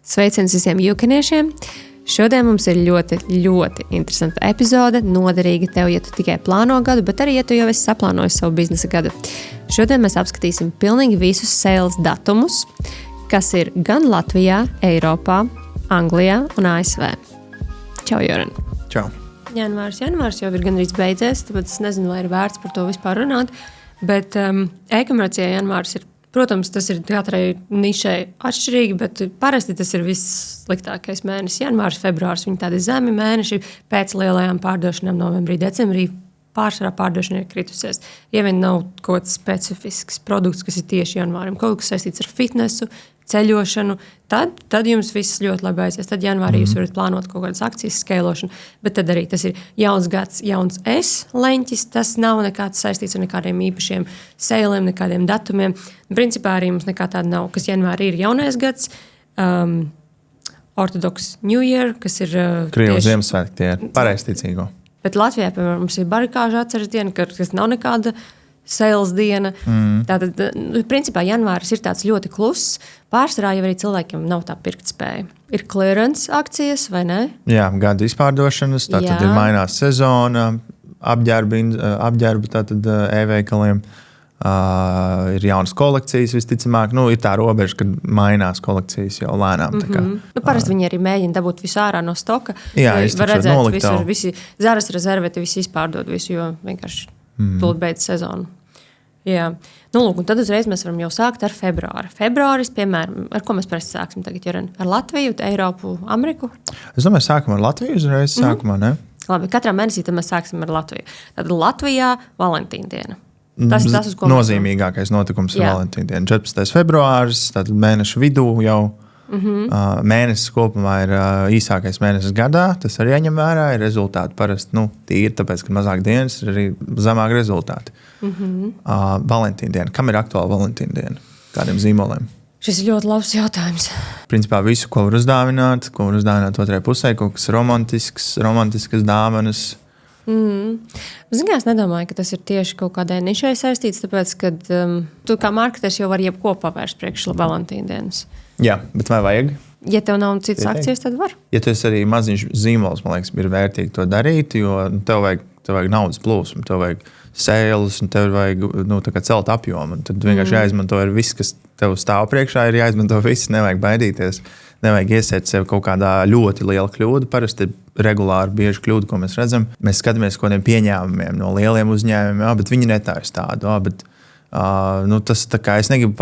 Sveiciens visiem jūkaniešiem! Šodien mums ir ļoti, ļoti interesanta epizode, noderīga tev, ja tu tikai plāno gadu, bet arī, ja tu jau esi saplānojis savu biznesa gadu. Šodien mēs apskatīsim pilnīgi visus sales datumus, kas ir gan Latvijā, Eiropā, Anglijā un ASV. Čau, Joran! Čau! Janvārs jau ir gandrīz beidzies, tāpēc es nezinu, vai ir vērts par to vispār runāt, bet e-komercijā janvārs ir. Protams, tas ir katrai nišai atšķirīgi, bet parasti tas ir vissliktākais mēnesis. Janvārs, februārs, viņi tādi zemi mēneši pēc lielajām pārdošanām novembrī, decembrī. Pārsvarā pārdošana ir kritusies. Ja vien nav kaut kāds specifisks produkts, kas ir tieši janvārim, kaut kas saistīts ar fitnesu, ceļošanu, tad jums viss ļoti labi aizies. Tad janvārī jūs varat plānot kaut kādas akcijas, skailošanu, bet tad arī tas ir jauns gads, jauns leņķis. Tas nav nekāds saistīts ar nekādiem īpašiem sēlēm, nekādiem datumiem. Principā arī mums nekā tāda nav, kas janvārī ir jaunais gads, Orthodox New Year, kas ir Krievu Ziemassvētki, tie ir pareizticīgo. Bet Latvijā, piemēram, mums ir barikāžu atceres diena, kas nav nekāda sales diena. Tātad, principā, janvāris ir tāds ļoti kluss. Pārsvarā jau arī cilvēkiem nav tā pirktspēja. Ir clearance akcijas, vai ne? Jā, gada izpārdošanas, tātad ir mainās sezona, apģērbi tātad e-veikaliem. Ir jaunas kolekcijas, visticamāk. Ir tā robeža, kad mainās kolekcijas jau lēnām. Parasti viņi arī mēģina dabūt visu ārā no stoka. Jā, var redzēt, visi zaras rezerveti, visi izpārdod visu, jo vienkārši tūlīt beidz sezonu. Jā. Lūk, un tad uzreiz mēs varam jau sākt ar februāri. Februāris, piemēram, ar ko mēs parasti sāksim tagad, Joran? Ar Latviju, Eiropu, Ameriku? Es domāju, sākam ar Latviju uzreiz, sākumā, ne? Labi, katrā mēnesī tad mēs sāksim ar Latviju. Tad Latvijā Valentīna diena. Tas, uz ko nozīmīgākais notikums ir Valentīna diena. 14. februāris, tātad mēneša vidū jau. Mēnesis kopumā ir īsākais mēnesis gadā. Tas arī jāņem vērā. Ir rezultāti parasti tīri, tāpēc, ka mazāk dienas ir arī zemāk rezultāti. Valentīna diena. Kam ir aktuāla Valentīna diena? Kādiem zīmoliem? Šis ir ļoti labs jautājums. Principā visu, ko var uzdāvināt otrai pusē, kaut kas romantiskas dāvanas. Es nedomāju, ka tas ir tieši kaut kādai nišai saistīts, tāpēc, ka tu kā marketeris jau vari jebko pavērst priekš Valentīna dienas. Jā, bet vai vajag? Ja tev nav citas akcijas, tad var. Ja tu esi arī maziņš zīmols, man liekas, ir vērtīgi to darīt, jo tev vajag naudas plūsmu, tev vajag sales, un tev vajag celt apjomu. Tad vienkārši jāizmanto viss, kas tev stāv priekšā, ir jāizmanto viss, nevajag baidīties. Nevajag iesēt sev kaut kādā ļoti liela kļūda. Parasti ir regulāri bieži kļūda, ko mēs redzam. Mēs skatāmies kaut kādiem pieņēmumiem no lieliem uzņēmumiem, bet viņi netājas tādu. Tas tā kā es negribu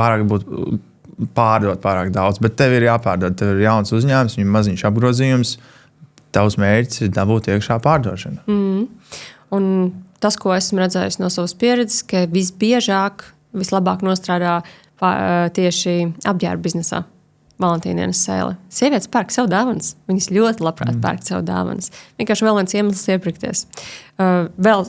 pārdot pārāk daudz, bet tev ir jāpārdod. Tev ir jauns uzņēmums, viņam maziņš apgrozījums. Tavs mērķis ir dabūt iekšā pārdošana. Un tas, ko esmu redzējis no savas pieredzes, ka visbiežāk, vislabāk nostrādā tieši apģērba biznesā. Valentīna dienas sēle. Sievietes pērk sev dāvanas. Viņas ļoti labprāt pērk sev dāvanas. Vienkārši vēl viens iemesls iepirkties. Vēl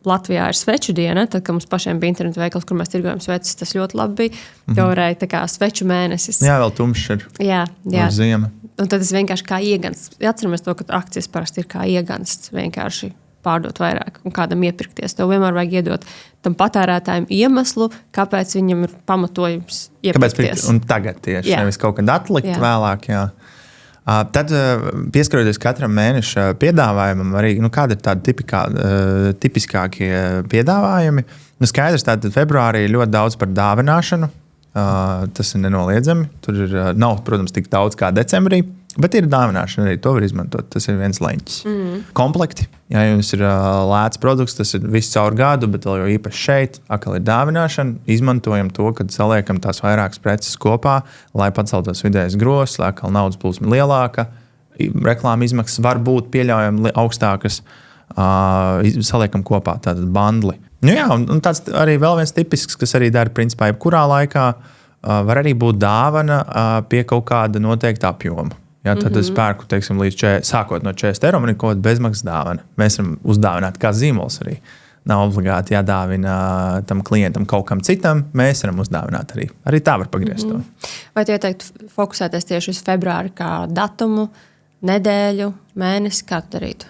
Latvijā ir sveču diena, tad, kad mums pašiem bija internetu veikals, kur mēs tirgojam sveces, tas ļoti labi bija. Jau varēja tā kā sveču mēnesis. Jā, vēl tumšs ir. Jā. Ziema. Un tad es vienkārši kā iegansts. Atceramies to, ka akcijas parasti ir kā iegansts. Vienkārši pārdot vairāk un kādam iepirkties. Tev vienmēr vajag iedot tam patērētājiem iemeslu, kāpēc viņam ir pamatojums iepirkties. Un tagad tieši, nevis kaut kad atlikt vēlāk. Jā. Tad pieskaroties katram mēneša piedāvājumam, arī kāda ir tādi tipiskākie piedāvājumi. Skaidrs, tātad februārī ir ļoti daudz par dāvināšanu. Tas ir nenoliedzami. Tur nav, protams, tik daudz kā decembrī. Bet ir dāvināšana arī, to var izmantot. Tas ir viens leņķis. Komplekti. Ja jums ir lēts produkts, tas ir viss caur gadu, bet vēl jau īpaši šeit atkal ir dāvināšana. Izmantojam to, kad saliekam tās vairākas preces kopā, lai paceltos vidējais grozs, lai atkal naudas plūsma lielāka. Reklāma izmaksas var būt pieļaujami augstākas. Saliekam kopā tātad bandli. Un tāds arī vēl viens tipisks, kas arī dara principā jebkurā laikā, var arī būt dāvana pie kaut kāda noteikta apjoma. Ja, tad es pērku, sākot no 40 eiro, man ir kaut kāda bezmaksas dāvana. Mēs varam uzdāvināt kā zīmols arī. Nav obligāti jādāvina tam klientam kaut kam citam. Mēs varam uzdāvināt arī. Arī tā var pagriezt to. Vai tu ieteiktu fokusēties tieši uz februāri kā datumu, nedēļu, mēnesi, kā tu darītu?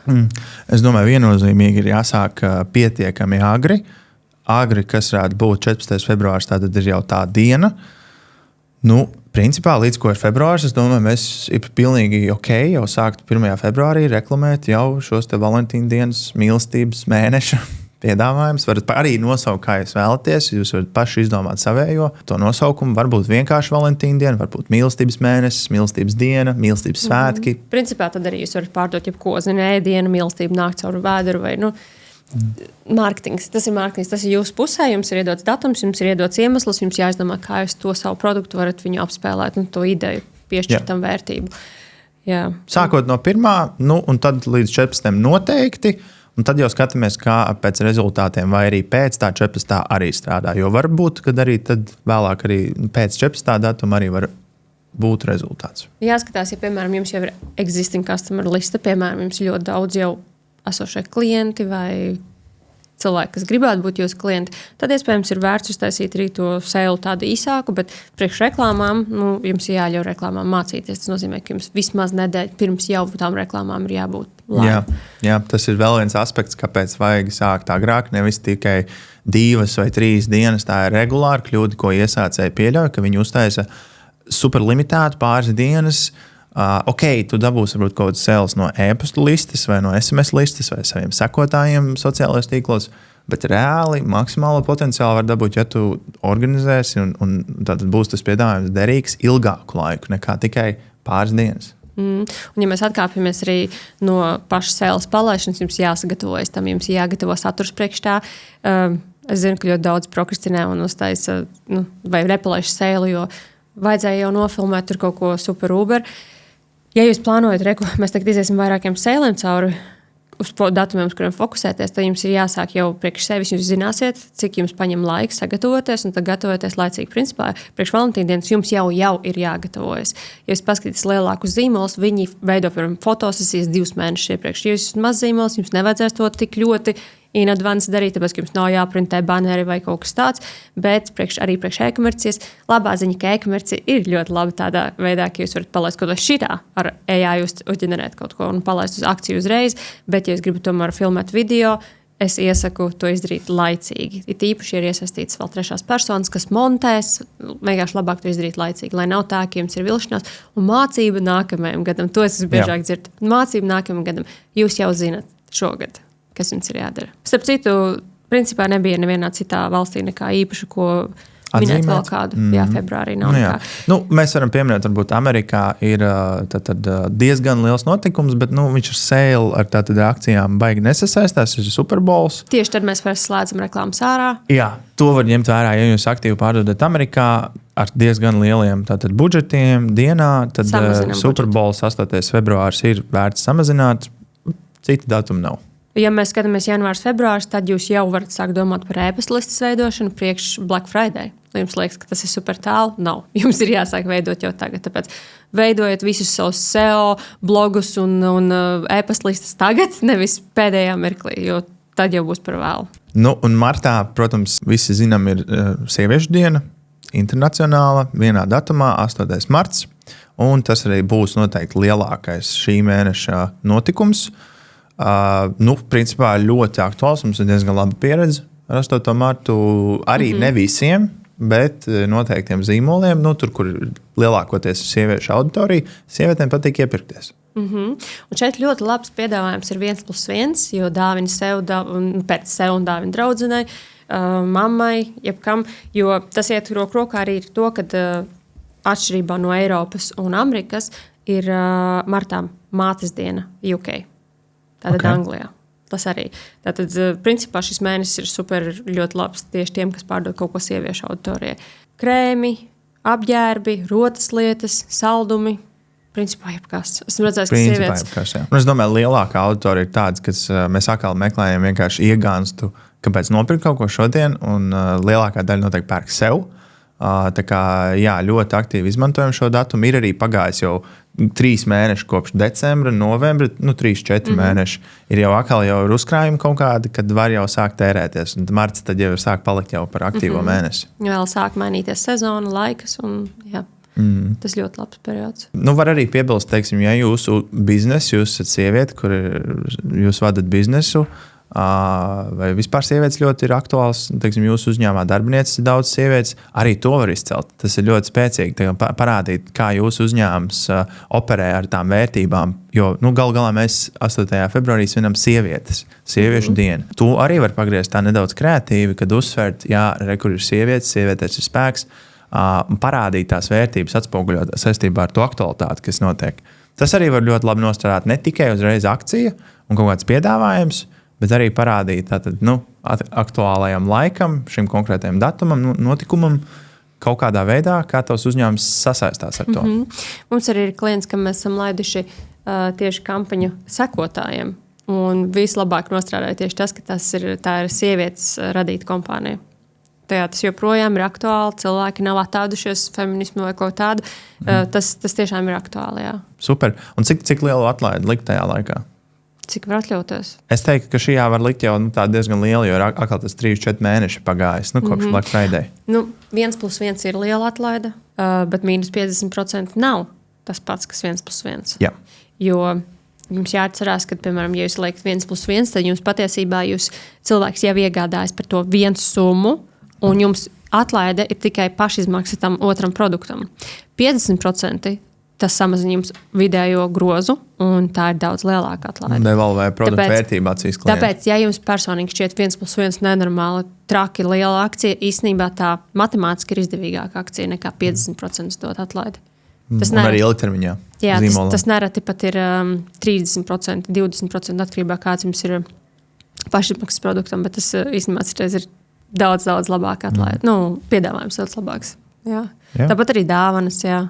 Es domāju, viennozīmīgi ir jāsāk pietiekami agri. Agri, kas varētu būt 14. februārs, tātad ir jau tā diena. Principā līdz ko ir februāris, es domāju, mēs ir pilnīgi ok jau sākt 1. februārī reklamēt jau šos te Valentīna dienas mīlestības mēneša piedāvājums. Varat arī nosaukt, kā jūs vēlaties. Jūs varat paši izdomāt savējo to nosaukumu. Varbūt vienkārši Valentīna diena, varbūt mīlestības mēnesis, mīlestības diena, mīlestības svētki. Principā tad arī jūs varat pārdot jebko, ēdienu, mīlestību nāk caur vēdru vai, mārketings. Tas ir mārketings, tas ir jūsu pusē. Jums ir iedots datums, jums ir iedots iemesls, jums jāizdomā, kā jūs to savu produktu varat viņu apspēlēt un to ideju piešķirt tam vērtību. Jā. Sākot no 1. Un tad līdz 14. noteikti. Un tad jau skatāmies, kā pēc rezultātiem, vai arī pēc tā 14. arī strādā. Jo varbūt, kad arī tad vēlāk arī pēc 14. datuma arī var būt rezultāts. Jāskatās, ja, piemēram, jums jau ir existing customer lista, piemēram, jums ļoti daudz jau esošie klienti vai cilvēki, kas gribētu būt jūsu klienti, tad iespējams ir vērts uztaisīt arī to sēlu tādu īsāku, bet priekš reklāmām, jums ir jāļauj reklāmām mācīties. Tas nozīmē, ka jums vismaz nedēļa pirms jau tām reklāmām ir jābūt labi. Jā, tas ir vēl viens aspekts, kāpēc vajag sākt agrāk, nevis tikai 2 vai 3 dienas. Tā ir regulāra kļūda, ko iesācēji pieļauj, ka viņi uztaisa superlimitētu pāris dienas. Ok, tu dabūsi varbūt kaut kādas sēles no e-pasta listes vai no SMS listes vai saviem sekotājiem sociālajos tīklos, bet reāli maksimālo potenciālu var dabūt, ja tu organizēsi un tad būs tas piedāvājums derīgs ilgāku laiku nekā tikai pāris dienas. Un, ja mēs atkāpjamies arī no pašas sēles palaišanas, jums jāsagatavojas tam, jums jāgatavo saturs priekš tā. Es zinu, ka ļoti daudz prokrastinē un uztaisa vai repalaišu sēli, jo vajadzēja jau nofilmēt tur kaut ko super uber. Ja jūs plānojat, mēs tagad iziesim vairākiem sēlēm cauri uz datumiem, uz kuriem fokusēties, tad jums ir jāsāk jau priekš sevis. Jūs zināsiet, cik jums paņem laiku sagatavoties, un tad gatavoties laicīgi. Principā, priekš Valentīna dienas jums jau ir jāgatavojas. Ja jūs paskatīties lielākus zīmolus, viņi veido, piemēram, fotosesijas 2 mēnešus iepriekš. Ja jūs esat maz zīmols, jums nevajadzēs to tik ļoti in advance darīt, tāpēc, ka jums nav jāprintē banneri vai kaut kas tāds, bet arī priekš e-komercijas. Labā ziņa, ka e-komercija ir ļoti laba tādā veidā, ka jūs varat palaist kaut ko šitā ar AI, uzģenerēt kaut ko un palaist uz akciju uzreiz, bet, ja jūs gribat tomēr filmēt video, es iesaku to izdarīt laicīgi. It īpaši ir iesaistīts vēl trešās personas, kas montēs, vienkārši labāk to izdarīt laicīgi, lai nav tā, ka jums ir vilšanās. Un mācība nākamajam gadam, to es biežāk dzirdu. Mācība nākamajam gadam, jūs jau zinat šogad, kas jums ir jādara. Starp citu, principā nebija nevienā citā valstī nekā īpaša, ko minēt vēl kādu. Jā, februārī nav nekā. Mēs varam pieminēt, varbūt Amerikā ir diezgan liels notikums, bet viņš ar sēlu, ar akcijām baigi nesasaistās, ir Super Bowls. Tieši tad mēs vairs slēdzam reklāmas ārā. Jā, to var ņemt vērā, ja jūs aktīvi pārdodat Amerikā ar diezgan lieliem budžetiem dienā, tad Super Bowls 8. februāris ir vērts samazināt, citi datumi nav. Ja mēs skatāmies janvārs, februārs, tad jūs jau varat sākt domāt par e-pasta listas veidošanu priekš Black Friday. Jums liekas, ka tas ir super tālu? Nav. Jums ir jāsāk veidot jau tagad. Tāpēc veidojiet visus savus SEO, blogus un e-pasta listas tagad, nevis pēdējā mirklī, jo tad jau būs par vēlu. Un martā, protams, visi zinām, ir sieviešu diena, internacionāla, vienā datumā, 8. marts. Un tas arī būs noteikti lielākais šī mēneša notikums. Principā ļoti aktuāls. Mums ir diezgan laba pieredze ar 8. martu. Arī ne visiem, bet noteiktiem zīmoliem. Tur, kur lielākoties ir sieviešu auditorija, sievietēm patīk iepirkties. Un šeit ļoti labs piedāvājums ir 1+1, jo dāvina sev, pēc sev un dāvina draudzenei, mammai, jebkam. Jo tas iet roku rokā arī ar to, ka atšķirībā no Eiropas un Amerikas ir martā mātes diena UK. Tātad Anglijā. Tas arī. Tātad, principā, šis mēnesis ir super ļoti labs tieši tiem, kas pārdod kaut ko sieviešu auditorijai. Krēmi, apģērbi, rotas lietas, saldumi. Principā, jebkas. Esmu redzējis, ka sievietes. Es domāju, lielākā auditorija ir tāda, kas mēs atkal meklējam vienkārši iegānstu, kāpēc nopirkt kaut ko šodien, un lielākā daļa noteikti pērk sev. Tā kā, ļoti aktīvi izmantojam šo datumu. Ir arī pagājis jau 3 mēneši kopš decembra, novembra, 3-4 mēneši. Ir jau atkal ir uzkrājumi kaut kādi, kad var jau sākt tērēties. Un marts tad jau ir sāk palikt jau par aktīvo mēnesi. Vēl sāk mainīties sezona, laikas un tas ļoti labs periods. Var arī piebilst, teiksim, ja jūsu biznesu, jūs esat sieviete, kur jūs vadat biznesu, vai vispār sievietes ļoti ir aktuāls. Teiksim, jūsu uzņēmumā darbinieces ir daudz sievietes. Arī to var izcelt. Tas ir ļoti spēcīgi parādīt, kā jūsu uzņēmums operē ar tām vērtībām. Jo galu galā mēs 8. februārī svinam sieviešu dienu. To arī var pagriezt tā nedaudz kreatīvi, kad uzsvērt, kur ir sievietes, sievietēs ir spēks, un parādīt tās vērtības, atspoguļot saistībā ar to aktualitāti, kas notiek. Tas arī var ļoti labi nostrādāt ne tikai uzreiz akcija un kaut kāds piedāvājums, bet arī parādīt aktuālajam laikam, šim konkrētajam datumam, notikumam, kaut kādā veidā, kā tavs uzņēmums sasaistās ar to. Mums arī ir klients, kam mēs esam laiduši tieši kampaņu sekotājiem. Un vislabāk nostrādāja tieši tas, ka tā ir sievietes radīta kompānija. Tas joprojām ir aktuāli. Cilvēki nav attādušies feminismu vai kaut tādu. Tas tiešām ir aktuāli. Jā. Super. Un cik lielu atlaidi likt tajā laikā? Cik var atļauties? Es teiktu, ka šajā var likt jau diezgan liela, jo atkal tas 3-4 mēneši pagājis kopš Black Friday. 1+1 ir liela atlaide, bet mīnus 50% nav tas pats, kas 1+1. Jā. Jo jums jāatcerās, ka, piemēram, ja jūs liekat 1+1, tad jums patiesībā cilvēks jau iegādājas par to vienu summu, un jums atlaide ir tikai pašizmaksa tam otram produktam. 50% tas samazina jums vidējo grozu, un tā ir daudz lielāka atlaide. Devalvē produktu vērtību acīs klientu. Tāpēc, ja jums personīgi šķiet 1+1 nenormāli traki liela akcija, īstenībā tā matemātiski ir izdevīgāka akcija nekā 50% dot atlaidi. Un arī ilgtermiņā. Jā, tas nereti pat ir 30%, 20% atkarībā kāds jums ir pašizmaksas produktam, bet tas īstenībā ir daudz labāk atlaide. Piedāvājums daudz labāks. Jā. Tāpat arī dāvanas, jā.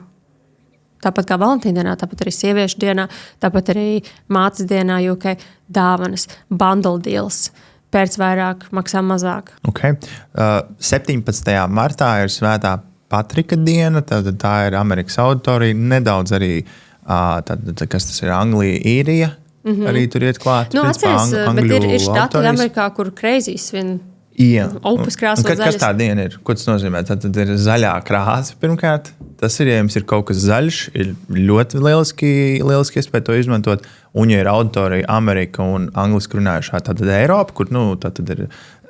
Tāpat kā Valentīna dienā, tāpat arī sieviešu dienā, tāpat arī mātes dienā, UK dāvanas, bundle deals. Pērc vairāk, maksā mazāk. Okay. 17. martā ir Svētā Patrika diena, tā ir Amerikas auditorija, nedaudz arī, kas tas ir, Anglija, Īrija, arī tur iet klāt. Atceries, bet ir štati Amerikā, kur kreizīs svin. Opus krāsot zaļas. Kas tā diena ir? Ko tas nozīmē? Tad ir zaļā krāsa pirmkārt. Tas ir, ja jums ir kaut kas zaļš, ir ļoti lieliski iespēja to izmantot. Un, ja ir auditorija Amerika un angliski runājušā, tad Eiropa, kur tad ir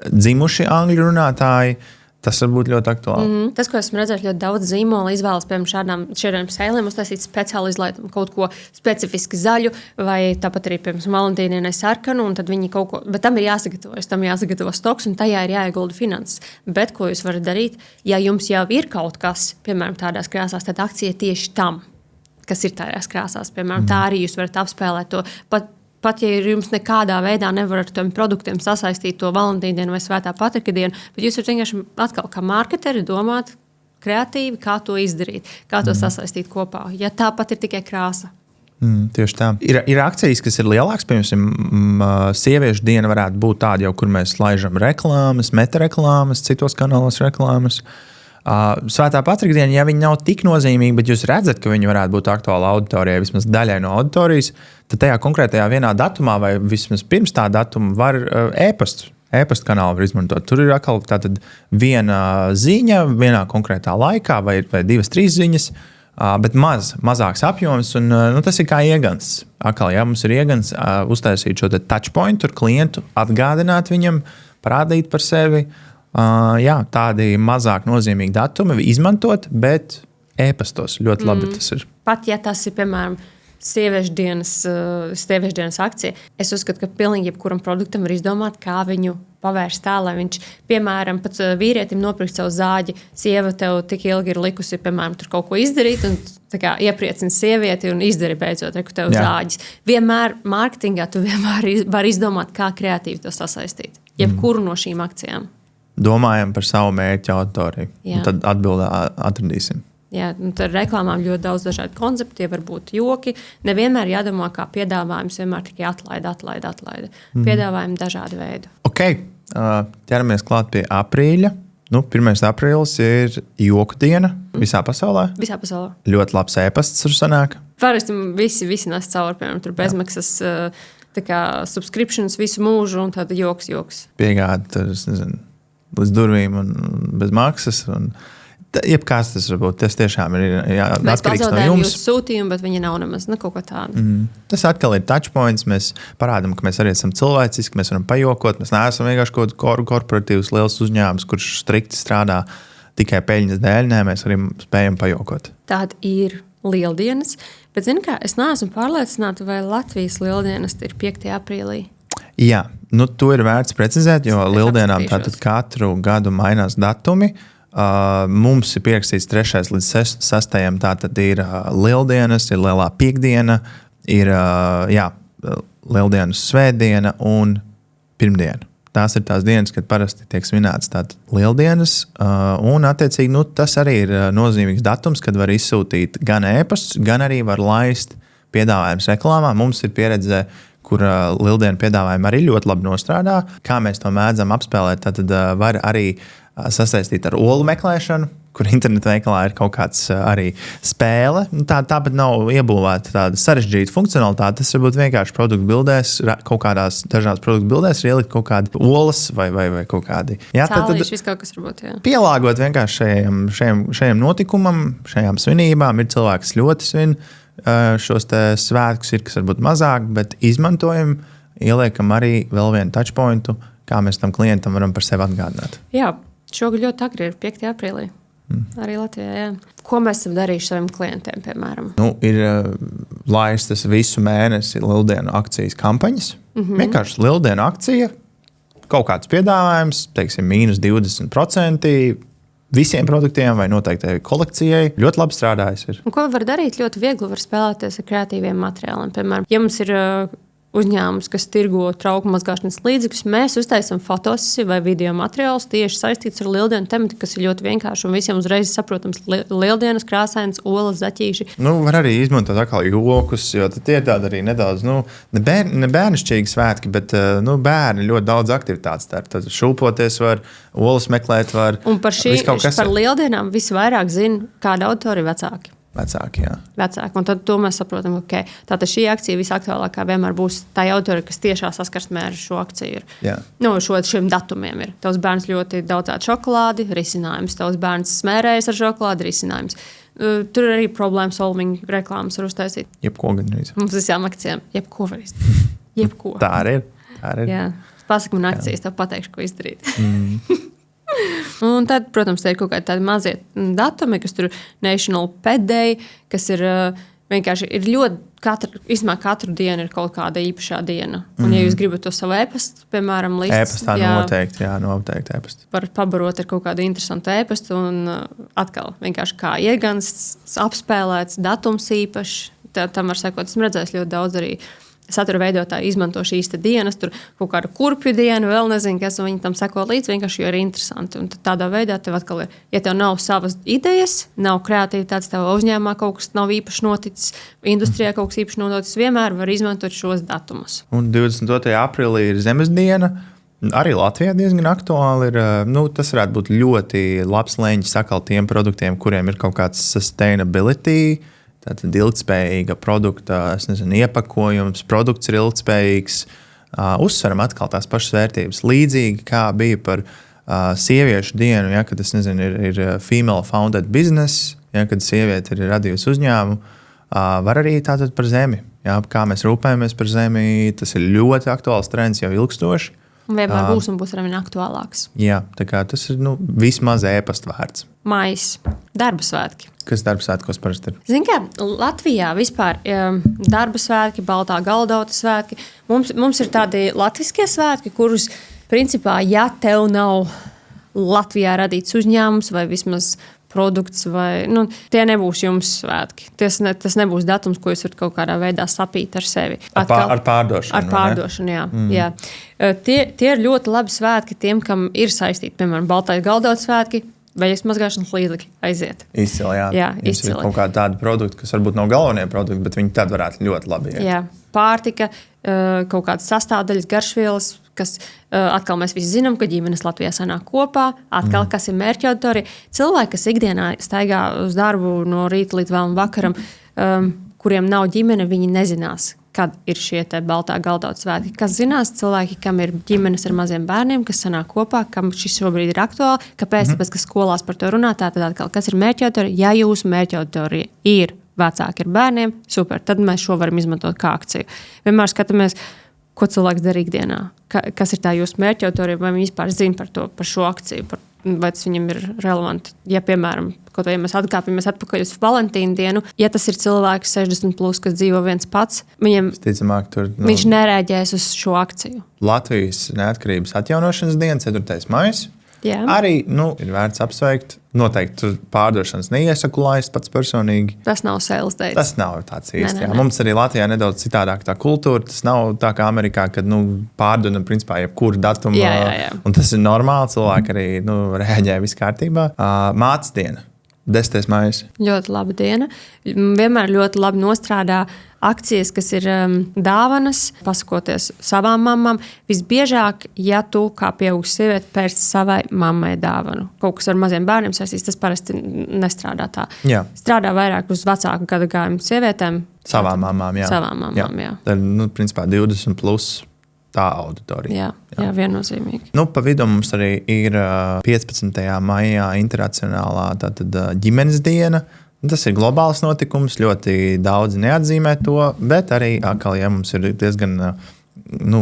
dzimuši angļu runātāji, tas var būt ļoti aktuāli. Tas, ko esmu redzējis, ļoti daudz zīmola izvēlas, piemēram, šādiem sēlēm uztaisīt speciāli izlaidumu kaut ko specifiski zaļu, vai tāpat arī, piemēram, Valentīnienai sarkanu, un tad viņi kaut ko, bet tam ir jāsagatavo stoks, un tajā ir jāiegulda finanses. Bet, ko jūs varat darīt, ja jums jau ir kaut kas, piemēram, tādās krāsās, tad akcija tieši tam, kas ir tajās krāsās, piemēram, tā arī jūs varat apspēlēt to. Pat ja jums nekādā veidā nevar ar tiem produktiem sasaistīt to Valentīnu dienu vai Svētā Patrika dienu, bet jūs varat vienkārši atkal kā marketeri domāt kreatīvi, kā to izdarīt, kā to sasaistīt kopā. Ja tāpat ir tikai krāsa. Tieši tā. Ir akcijas, kas ir lielākas, piemēram, sieviešu diena varētu būt tāda jau, kur mēs laižam reklāmas, metareklāmas, citos kanālos reklāmas. Svētā Patrika diena, ja viņi nav tik nozīmīgi, bet jūs redzat, ka viņi varētu būt aktuāli auditorijai, vismaz daļai no auditorijas, tad tajā konkrētajā vienā datumā vai vismaz pirms tā datuma var e-pastu kanālu var izmantot. Tur ir atkal tātad viena ziņa, vienā konkrētā laikā vai 2-3 ziņas, bet mazāks apjoms, un tas ir kā iegansts. Atkal, ja mums ir iegansts, uztaisīt šo touchpointu ar klientu, atgādināt viņam, parādīt par sevi. Tādi mazāk nozīmīgi datumi izmantot, bet e-pastos ļoti labi tas ir. Pat ja tas ir, piemēram, sieviešu dienas akcija, es uzskatu, ka pilnīgi jebkuram produktam var izdomāt, kā viņu pavērst tā, lai viņš, piemēram, pat vīrietim nopirkt savu zāģi. Sieva tev tik ilgi ir likusi, piemēram, tur kaut ko izdarīt un iepriecina sievieti un izdari beidzot, reku tev zāģis. Vienmēr mārketingā tu vienmēr var izdomāt, kā kreatīvi to sasaistīt. Jebkuru no šīm akcijām. Domājam par savu mērķu auditoriju. Tad atbildē atradīsim. Jā, ar reklāmām ļoti daudz dažādu konceptu, tie var būt joki. Nevienmēr jādomā, kā piedāvājums, vienmēr tikai atlaide. Piedāvājumi dažādi veidi. Ok, ķeramies klāt pie aprīļa. 1. aprīlis ir joku diena visā pasaulē. Visā pasaulē. Ļoti labs e-pasts tur sanāk. Parasti visi nes cauri, piemēram, tur bezmaksas subscriptions visu mūžu un tāda joks. Piegāda tur, līdz durvīm un bez maksas. Jebkas tas var būt. Tas tiešām ir mēs atkarīgs no pazaudējam jums. Jūsu sūtījumu, bet viņi nav nemaz kaut ko tādu. Tas atkal ir touchpoints. Mēs parādām, ka mēs arī esam cilvēciski, mēs varam pajokot. Mēs neesam vienkārši kaut kāds korporatīvs liels uzņēmums, kurš strikti strādā tikai peļņas dēļ. Nē, mēs arī spējam pajokot. Tāda ir Lieldienas, bet zini kā, es neesmu pārliecināta, vai Latvijas Lieldienas ir 5. aprīlī. Jā, to ir vērts precizēt, jo Lieldienām tātad katru gadu mainās datumi. Mums ir pierakstīts 3. līdz 6. Tātad ir Lieldienas, ir Lielā piekdiena, ir Lieldienas svētdiena un pirmdiena. Tās ir tās dienas, kad parasti tiek svinētas Lieldienas. Un, attiecīgi, tas arī ir nozīmīgs datums, kad var izsūtīt gan ēpastus, gan arī var laist piedāvājumus reklāmā. Mums ir pieredze, kur Lieldienu piedāvājumi arī ļoti labi nostrādā. Kā mēs to mēdzam apspēlēt, tad var arī sasaistīt ar olu meklēšanu, kur internetu veikalā ir kaut kāds arī spēle. Tāpat nav iebūvēta tāda sarežģīta funkcionalitāte. Tas varbūt vienkārši produktu bildēs, kaut kādās dažādās produktu bildēs ir ielikt kaut kādi olas vai kaut kādi. Jā, tad viss kaut kas varbūt, jā. Pielāgot vienkārši šajam notikumam, šajām svinībām. Ir cilvēki, kas ļoti svin šos svētkus, ir kas varbūt mazāk, bet izmantojam, ieliekam arī vēl vienu touchpointu, kā mēs tam klientam varam par sevi atgādināt. Jā, šogad ļoti agri ir 5. aprīlī. Arī Latvijā, jā. Ko mēs esam darījuši saviem klientiem, piemēram? Ir laistas visu mēnesi Lieldienu akcijas kampaņas. Vienkārši Lieldienu akcija, kaut kāds piedāvājums, teiksim, -20% visiem produktiem vai noteiktai kolekcijai. Ļoti labi strādājis ir. Un ko var darīt? Ļoti viegli var spēlēties ar kreatīviem materiāliem. Piemēram, ja mums ir uzņēmums, kas tirgo trauku mazgāšanas līdzekļus, mēs uztaisām fotosesiju vai video materiālus tieši saistīts ar Lieldienu tematu, kas ir ļoti vienkārši un visiem uzreiz saprotams. Lieldienas, krāsainas, olas, zaķīši. Var arī izmantot atkal jokus, jo tie ir tādi arī nedaudz, ne bērnišķīgi svētki, bet bērni ļoti daudz aktivitātes dara. Tad šūpoties var, olas meklēt var. Un par Lieldienām visvairāk zina kāda auditorija vecāki. Vecāki, jā. Vecāki. Un tad to mēs saprotam, ka tātad šī akcija visaktuālākā vienmēr būs tā auditorija, kas tiešā saskarsmē ar šo akciju ir. Šiem datumiem ir. Tavs bērns ļoti daudz ēd šokolādi, risinājums. Tavs bērns smērējas ar šokolādi, risinājums. Tur arī problēma solving reklāmas var uztaisīt. Jebko gandrīz. Mums visām akcijām jebko var izdarīt. Jebko. Tā arī ir. Jā. Pasaka man akcijas, tev pateikšu, ko izdarīt. Un tad, protams, ir kaut kādi tādi mazie datumi, kas tur National Pet Day, kas ir vienkārši ir ļoti, katru dienu ir kaut kāda īpašā diena. Un, ja jūs gribat to savu e-pastu, piemēram, e-pastā noteikti e-pastu. Var pabarot ar kaut kādu interesantu e-pastu un atkal vienkārši kā iegansts, apspēlēts, datums īpašs. Tam var sekot, esmu redzējis ļoti daudz arī satura veidotāji izmanto šīs dienas, tur kaut kādu kurpju dienu, vēl nezinu, kas viņi tam seko līdzi, vienkārši jo ir interesanti. Un tādā veidā tev atkal ir, ja tev nav savas idejas, nav kreativitātes, tev uzņēmumā kaut kas nav īpaši noticis, industrijā kaut kas īpaši noticis, vienmēr var izmantot šos datumus. Un 22. aprīlī ir Zemes diena. Arī Latvijā diezgan aktuāli ir. Tas varētu būt ļoti labs leņķis atkal tiem produktiem, kuriem ir kaut kāds sustainability. Tātad ilgspējīga produkta, iepakojums, produkts ir ilgspējīgs. Uzsveram atkal tās pašas vērtības. Līdzīgi kā bija par sieviešu dienu, kad ir female founded business, kad sieviete ir radījusi uzņēmumu, var arī tātad par zemi. Kā mēs rūpējamies par zemi, tas ir ļoti aktuāls trends jau ilgstoši. Un vienmēr būs arī aktuālāks. Jā, tā kā tas ir vismaz e-pasta vērts. Mājas, darba svētki. Kas darba svētkos parasti ir? Zini kā, Latvijā vispār darba svētki, baltā galdauta svētki. Mums ir tādi latviskie svētki, kurus, principā, ja tev nav Latvijā radīts uzņēmums vai vismaz produkts, vai tie nebūs jums svētki. Tas nebūs datums, ko jūs varat kaut kādā veidā sapīt ar sevi. Ar pārdošanu. Ar pārdošanu, jā. Tie ir ļoti labi svētki tiem, kam ir saistīti, piemēram, baltais galdauts svētki. Vai es mazgāšanas līdzekļi aiziet? Izcili, jā. Izcili. Ir kaut kādi tādi produkti, kas varbūt nav galvenie produkti, bet viņi tad varētu ļoti labi iet. Jā, pārtika, kaut kādas sastāvdaļas, garšvielas, kas atkal mēs visi zinām, ka ģimenes Latvijā sanāk kopā. Atkal, kas ir mērķa auditorija. Cilvēki, kas ikdienā staigā uz darbu no rīta līdz vēlam vakaram, kuriem nav ģimene, viņi nezinās, kad ir šie baltā galdauta svētki. Kas zinās, cilvēki, kam ir ģimenes ar maziem bērniem, kas sanāk kopā, kam šis šobrīd ir aktuāli, kāpēc, tāpēc, ka skolās par to runā, tad atkal, kas ir mērķauditorija? Ja jūsu mērķauditorija ir vecāki ar bērniem, super, tad mēs šo varam izmantot kā akciju. Vienmēr skatāmies, ko cilvēks dara ikdienā, kas ir tā jūsu mērķauditorija, vai viņi vispār zina par šo akciju, vai tas viņam ir relevanti. Ja, piemēram, kaut vai ja mēs atkāpjamies atpakaļ uz Valentīnu dienu, ja tas ir cilvēks 60+, kas dzīvo viens pats, Ticamāk, viņš nereaģēs uz šo akciju. Latvijas neatkarības atjaunošanas diena, 4. maijs. Jā. Arī ir vērts apsveikt. Noteikti tur pārdošanas neiesaku laist pats personīgi. Tas nav sales dates. Tas nav tāds īsti. Mums arī Latvijā nedaudz citādāk tā kultūra. Tas nav tā kā Amerikā, kad pārdodam principā jebkuru datumu. Jā. Un tas ir normāli. Cilvēki arī reaģē viss kārtībā. Mātes diena. 10. maijs. Ļoti laba diena. Vienmēr ļoti labi nostrādā akcijas, kas ir dāvanas, pasakoties savām mamām. Visbiežāk, ja tu kā pieauguša sieviete pērci savai mammai dāvanu. Kaut kas ar maziem bērniem saistīs, tas parasti nestrādā tā. Jā. Strādā vairāk uz vecāku gadagājumu sievietēm. Savām mamām, jā. Savām mamām, jā. Tad, principā 20+. Tā auditorija. Jā, viennozīmīgi. Pa vidu mums arī ir 15. maijā internacionālā ģimenes diena. Tas ir globāls notikums, ļoti daudz neatzīmē to, bet arī atkal, ja mums ir diezgan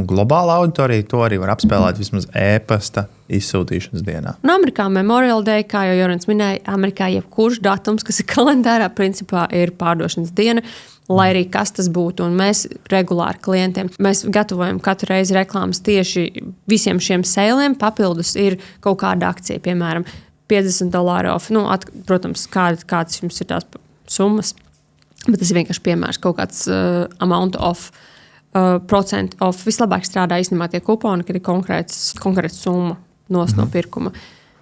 globāla auditorija, to arī var apspēlēt vismaz e-pasta izsūtīšanas dienā. Un Amerikā Memorial Day, kā jau Jorans minēja, Amerikā jebkurš datums, kas ir kalendārā, principā ir pārdošanas diena. Lai arī kas tas būtu, un mēs regulāri klientiem, mēs gatavojam katru reizi reklāmas tieši visiem šiem sēliem. Papildus ir kaut kāda akcija, piemēram, $50 off. Protams, kādas jums ir tās summas, bet tas ir vienkārši piemērs, kaut kāds amount off, procent off. Vislabāk strādā īstenībā tie kuponi, kad ir konkrēta summa no pirkuma.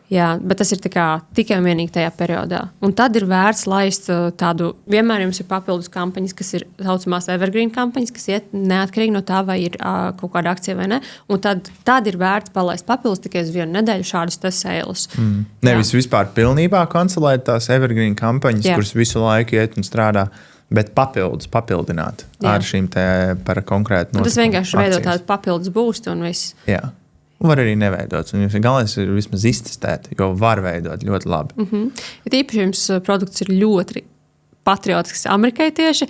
Jā, bet tas ir tikai un vienīgi tajā periodā. Un tad ir vērts laist tādu, vienmēr jums ir papildus kampaņas, kas ir saucamās evergreen kampaņas, kas iet neatkarīgi no tā, vai ir kaut kāda akcija vai ne. Un tad ir vērts palaist papildus tikai uz vienu nedēļu šādus sēlus. Nevis vispār pilnībā kancelēt tās evergreen kampaņas, kuras visu laiku iet un strādā, bet papildināt ar šīm par konkrētu notikumu. Tas vienkārši veido tādu papildus boostu un viss. Jā. Var arī neveidot. Un galvenais ir vismaz iztestēt, jo var veidot ļoti labi. Ja tīpaši jums produkts ir ļoti patriotisks Amerikai tieši,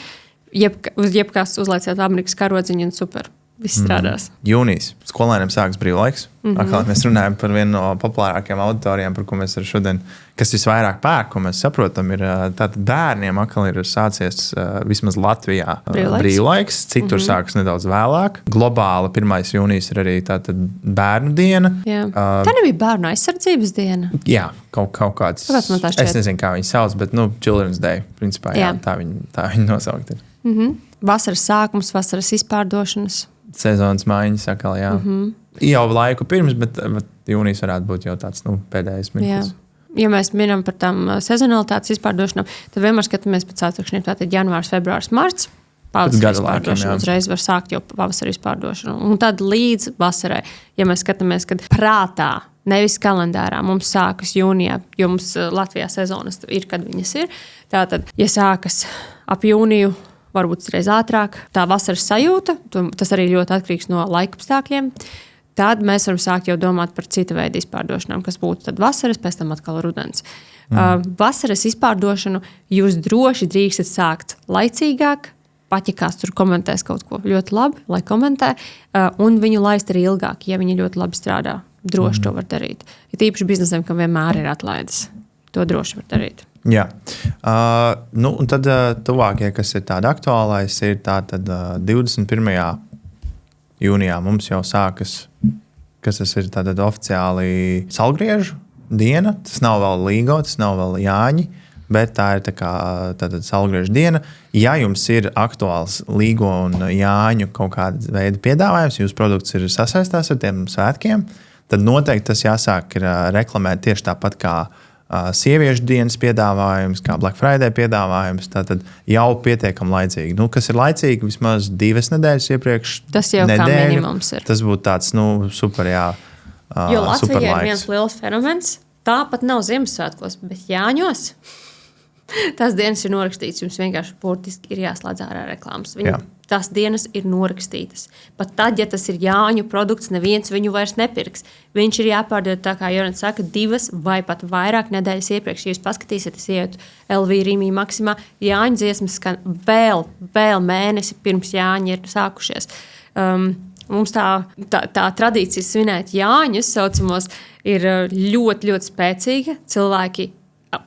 jebkas uzlaiciet Amerikas karodziņu un super. Viss strādās. Jūnijas. Skolēniem sākas brīvlaiks. Mēs runājam par vienu no populārākajām auditorijām, par ko mēs šodien, kas visvairāk pērk, ko mēs saprotam, ir tātad bērniem atkal ir sācies vismaz Latvijā brīvlaiks. Citur sākas nedaudz vēlāk. Globāli 1. jūnijas ir arī tātad bērnu diena. Tā nebija bērnu aizsardzības diena? Jā, kaut kāds. Es nezinu, kā viņi sauc, bet Children's Day, principā, tā viņi nosaukt ir. Vasaras sākums, vasaras izpārdošanas. Sezonas maiņas atkal, jā. Jau laiku pirms, bet jūnijas varētu būt jau tāds pēdējais mirklis. Ja mēs minam par tām sezonalitātes izpārdošanām, tad vienmēr skatāmies pēc ceturkšņiem. Tātad janvārs, februārs, marts. Pavasaras izpārdošana uzreiz var sākt jau pavasaras izpārdošanu. Un tad līdz vasarai, ja mēs skatāmies, kad prātā, nevis kalendārā, mums sākas jūnijā, jo mums Latvijā sezonas ir, kad viņas ir. Tātad, ja sākas ap jūniju, varbūt reiz ātrāk, tā vasaras sajūta, tas arī ļoti atkarīgs no laikapstākļiem, tad mēs varam sākt jau domāt par cita veida izpārdošanām, kas būtu tad vasaras, pēc tam atkal rudens. Vasaras izpārdošanu jūs droši drīkstat sākt laicīgāk, pat ja kāds tur komentēs kaut ko ļoti labi, lai komentē, un viņu laist arī ilgāk, ja viņi ļoti labi strādā. Droši to var darīt. Ja tīpaši biznesiem, kam vienmēr ir atlaides, to droši var darīt. Jā. Un tad tuvākie, kas ir tādi aktuālais, ir tātad 21. jūnijā mums jau sākas, kas tas ir tātad oficiāli salgriežu diena. Tas nav vēl līgo, tas nav vēl jāņi, bet tā ir tātad salgriežu diena. Ja jums ir aktuāls līgo un jāņu kaut kāda veida piedāvājums, jūsu produkts ir sasaistās ar tiem svētkiem, tad noteikti tas jāsāk ir reklamēt tieši tāpat kā sieviešu dienas piedāvājums, kā Black Friday piedāvājums, tātad jau pietiekami laicīgi. Kas ir laicīgi, vismaz 2 nedēļas iepriekš. Tas jau nedēļu, kā minimums ir. Tas būtu tāds, super, jā. Jo Latvijā ir viens liels fenomens. Tāpat nav Ziemassvētkos, bet Jāņos. Tās dienas ir norakstītas, jums vienkārši burtiski ir jāslēdz ārā reklāmas. Tās dienas ir norakstītas. Pat tad, ja tas ir Jāņu produkts, neviens viņu vairs nepirks. Viņš ir jāpārdod, tā kā Jorans saka, 2 vai pat vairāk nedēļas iepriekš. Ja jūs paskatīsieties, iet LV Rīmī Maksimā, Jāņu dziesmas skan vēl mēnesi pirms Jāņi ir sākušies. Mums tā tradīcija svinēt Jāņus saucamos ir ļoti, ļoti spēcīga. Cilvēki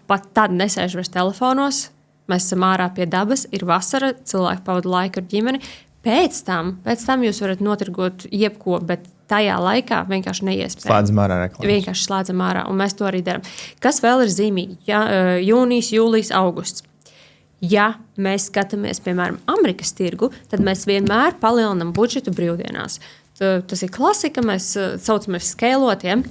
pat tad nesēž vairs telefonos. Mēs esam ārā pie dabas, ir vasara, cilvēki pavada laiku ar ģimeni. Pēc tam jūs varat notirgot jebko, bet tajā laikā vienkārši neiespējami. Slēdzam ārā reklāmas. Vienkārši slēdzam ārā, un mēs to arī darām. Kas vēl ir zīmīgi? Jūnijas, jūlijas, augusts. Ja mēs skatāmies, piemēram, Amerikas tirgu, tad mēs vienmēr palielinām budžetu brīvdienās. Tas ir klasika, mēs saucamies skēlotiem,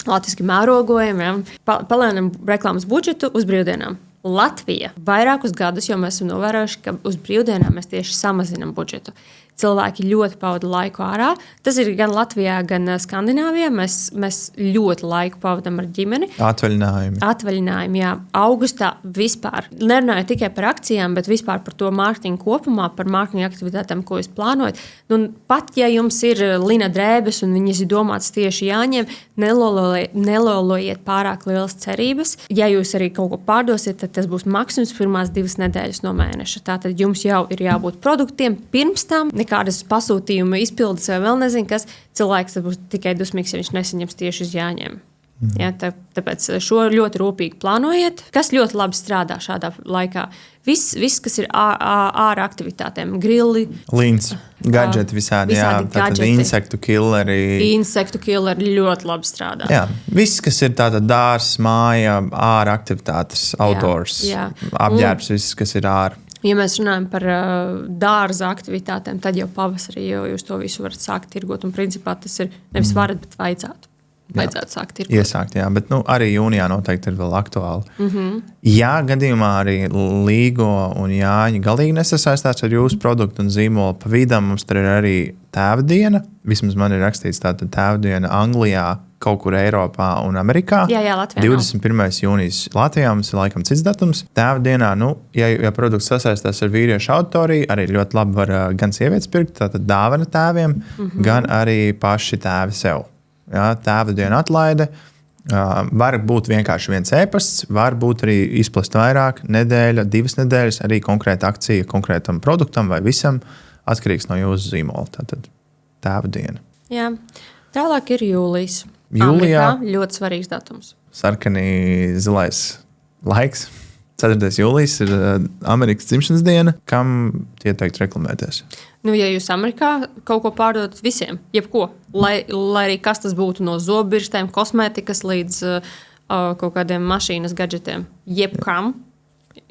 latviski mērogojam, palielinām reklāmas budžetu uz brīvdienām. Latvija vairākus gadus, jo mēs esam novērojuši, ka uz brīvdienām mēs tieši samazinām budžetu. Cilvēki ļoti pavada laiku ārā. Tas ir gan Latvijā, gan Skandināvijā. Mēs ļoti laiku pavadām ar ģimeni. Atvaļinājumi, jā. Augustā vispār, nerunāju tikai par akcijām, bet vispār par to mārketingu kopumā, par mārketinga aktivitātēm, ko jūs plānojat. Pat, ja jums ir lina drēbes un viņas ir domātas tieši Jāņiem, nelolojiet pārāk lielas cerības. Ja jūs arī kaut ko pārdosiet, tad tas būs maksimums pirmās 2 nedēļas no mēneša. Tātad jums jau ir jābūt produktiem pirms tam, kādas pasūtījuma izpildes vai vēl nezinu, kas cilvēks būs tikai dusmīgs, ja viņš nesaņems tieši uz Jāņiem. Ja, tāpēc šo ļoti rūpīgi plānojiet. Kas ļoti labi strādā šādā laikā? Viss kas ir ārā aktivitātēm, grilli. Līns, gadžeti visādi tātad insektu killeri. Insektu killeri ļoti labi strādā. Jā, viss, kas ir tāda dārs, māja, ārā aktivitātes, outdoors, apģērbs, viss, kas ir ārā. Ja mēs runājam par dārza aktivitātēm, tad jau pavasarī jūs to visu varat sākt tirgot. Un principā tas ir nevis varat, bet vajadzētu sākt tirgot. Iesākt, jā, bet arī jūnijā noteikti ir vēl aktuāli. Ja gadījumā arī Līgo un Jāņi galīgi nesasaistās ar jūsu produktu un zīmolu, pa vidam mums tur ir arī tēvdiena. Vismaz man ir rakstīts tāda tēvdiena Anglijā, kaut kur Eiropā un Amerikā. Jā, Latvijā. 21. jūnijas Latvijā mums ir laikam cits datums. Tēvdienā, ja produkts sasaistās ar vīriešu auditoriju, arī ļoti labi var gan sievietes pirkt, tātad dāvana tēviem, gan arī paši tēvi sev. Jā, tēva diena atlaide. Var būt vienkārši viens e-pasts, var būt arī izplest vairāk, nedēļa, 2 nedēļas, arī konkrēta akcija konkrētam produktam vai visam, atkarīgs no jūsu zīmola. Tātad tēva diena. Jā, tālāk ir jūlijas. Jūlijā Amerikā ļoti svarīgs datums. Sarkanī zilais laiks. 4. jūlijas ir Amerikas dzimšanas diena. Kam ieteikt reklamēties? Ja jūs Amerikā kaut ko pārdodat visiem, jebko, lai arī kas tas būtu no zobbirstēm, kosmētikas līdz kaut kādiem mašīnas gadžetiem, jebkam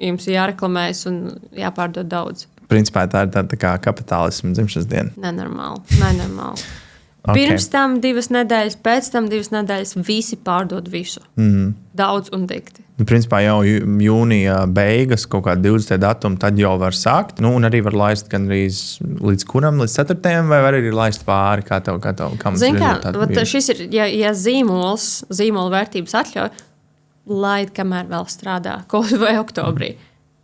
jums ir jāreklamējas un jāpārdod daudz. Principā tā ir tāda kā kapitālisma dzimšanas diena. Nenormāli. Okay. Pirms tam 2 nedēļas, pēc tam 2 nedēļas visi pārdod visu. Daudz un dikti. Principā jau jūnija beigas, kaut kāda 20. datuma, tad jau var sākt. Un arī var laist gan līdz kuram, līdz 4. vai var arī laist pāri, kā tev Zin kā, šis ir, ja zīmola vērtības atļauj, laid kamēr vēl strādā, kaut vai oktobrī.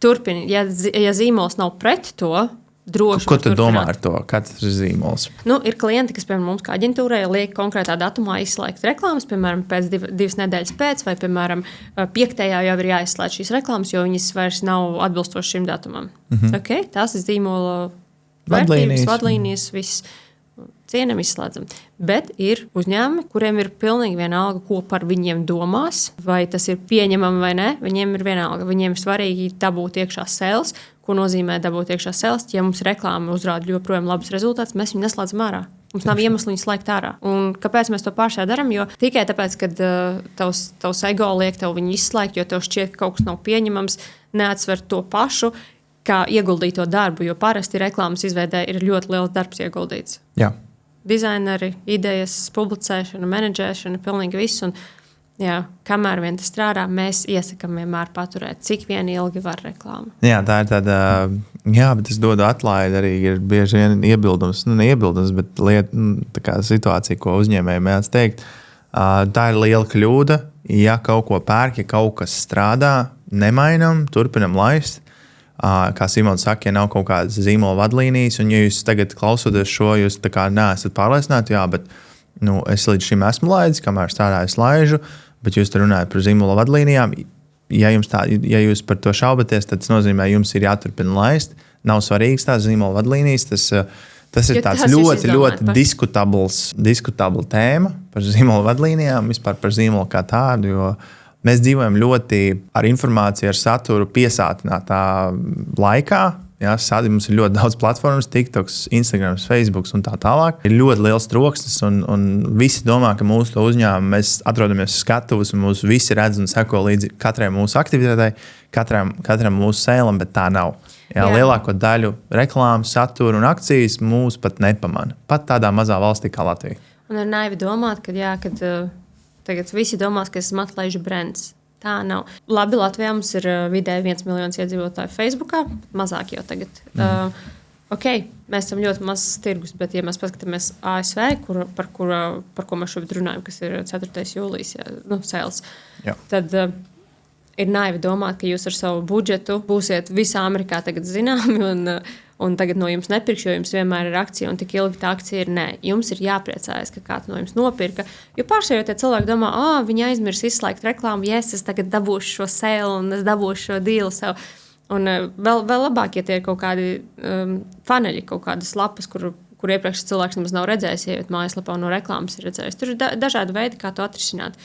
Turpini, ja zīmols nav pret to, droši. Ko tu domā ar to? Kāds ir zīmols? Ir klienti, kas, piemēram, mums kā aģentūrai liek konkrētā datumā izslēgt reklāmas, piemēram, pēc 2 nedēļas pēc, vai, piemēram, 5. jau ir jāizslēdz šīs reklāmas, jo viņas vairs nav atbilstošas šim datumam. Okay? Tās ir zīmola vērtības, vadlīnijas, viss. Cienam izslēdzam. Bet ir uzņēmumi, kuriem ir pilnīgi vienalga, ko par viņiem domās, vai tas ir pieņemami vai nē. Viņiem ir vienalga. Viņiem ir svarīgi dabūt iekšā sales. Ko nozīmē dabūt iekšā sales? Ja mums reklāma uzrāda joprojām labus rezultātus, mēs viņu neslēdzam ārā. Mums nav iemeslu viņu slēgt ārā. Un kāpēc mēs to pašā darām? Jo tikai tāpēc, ka tavs ego liek tev viņu izslēgt, jo tev šķiet, ka kaut kas nav pieņemams, neatsver to pašu, kā ieguldīto darbu, jo parasti reklāmas izveidē ir ļoti liels darbs ieguldīts. Jā. Dizaineri, idejas, publicēšana, menedžēšana, pilnīgi viss. Un, kamēr vien tas strādā, mēs iesakām vienmēr paturēt, cik vien ilgi var reklāma. Jā, tā ir tāda, bet es dodu atlaidi arī ir bieži vien iebildums, ne iebildums, bet tā kā situācija, ko uzņēmēji mēdz teikt. Tā ir liela kļūda, ja kaut ko pērk, ja kaut kas strādā, nemainam, turpinam laist. Kā Simons saka, ja nav kaut kādas zīmola vadlīnijas, un ja jūs tagad klausoties šo, jūs tā kā neesat pārliecināti, bet es līdz šim esmu laidis, kamēr strādāju laižu, bet jūs te runājat par zīmola vadlīnijām. Ja jūs par to šaubaties, tad tas nozīmē, jums ir jāturpina laist. Nav svarīgs tās zīmola vadlīnijas. Tas ir tāds ļoti diskutabla tēma par zīmola vadlīnijām, vispār par zīmolu kā tādu, jo mēs dzīvojam ļoti ar informāciju, ar saturu piesātinātā laikā. Ja, mums ir ļoti daudz platformas, TikToks, Instagram, Facebook un tā tālāk. Ir ļoti liels troksnis, un visi domā, ka mūsu uzņēmumā mēs atrodamies skatuves, un mūs visi redz un seko līdzi katrai mūsu aktivitātei, katram mūsu sēlam, bet tā nav. Jā. Lielāko daļu reklāmas, satura un akcijas mūs pat nepamana. Pat tādā mazā valstī kā Latvija. Un ir naivi domāt, kad tagad visi domās, ka esmu atlaižu brands. Tā nav. Labi, Latvijā mums ir vidēji 1 miljons iedzīvotāju Facebookā, mazāk jau tagad. Mēs esam ļoti mazs tirgus, bet, ja mēs paskatāmies ASV, par ko mēs šobrīd runājam, kas ir 4. jūlijas sales, tad ir naivi domāt, ka jūs ar savu budžetu būsiet visā Amerikā tagad zināmi un tagad no jums nepirkšu, jo jums vienmēr ir akcija un tik ilgi tā akcija ir. Nē, jums ir jāpriecājas, ka kāds no jums nopirka. Jo pārsvarā tie cilvēki domā, viņi aizmirs izslēgt reklāmu, es tagad dabūšu šo sēlu un es dabūšu šo dīlu sev. Un vēl labāk, ja tie ir kaut kādi faneļi, kaut kādas lapas, kur iepriekš cilvēks nemaz nav redzējis, ja mājaslapā no reklāmas ir redzējis. Tur ir dažādi veidi, kā to atrisināt.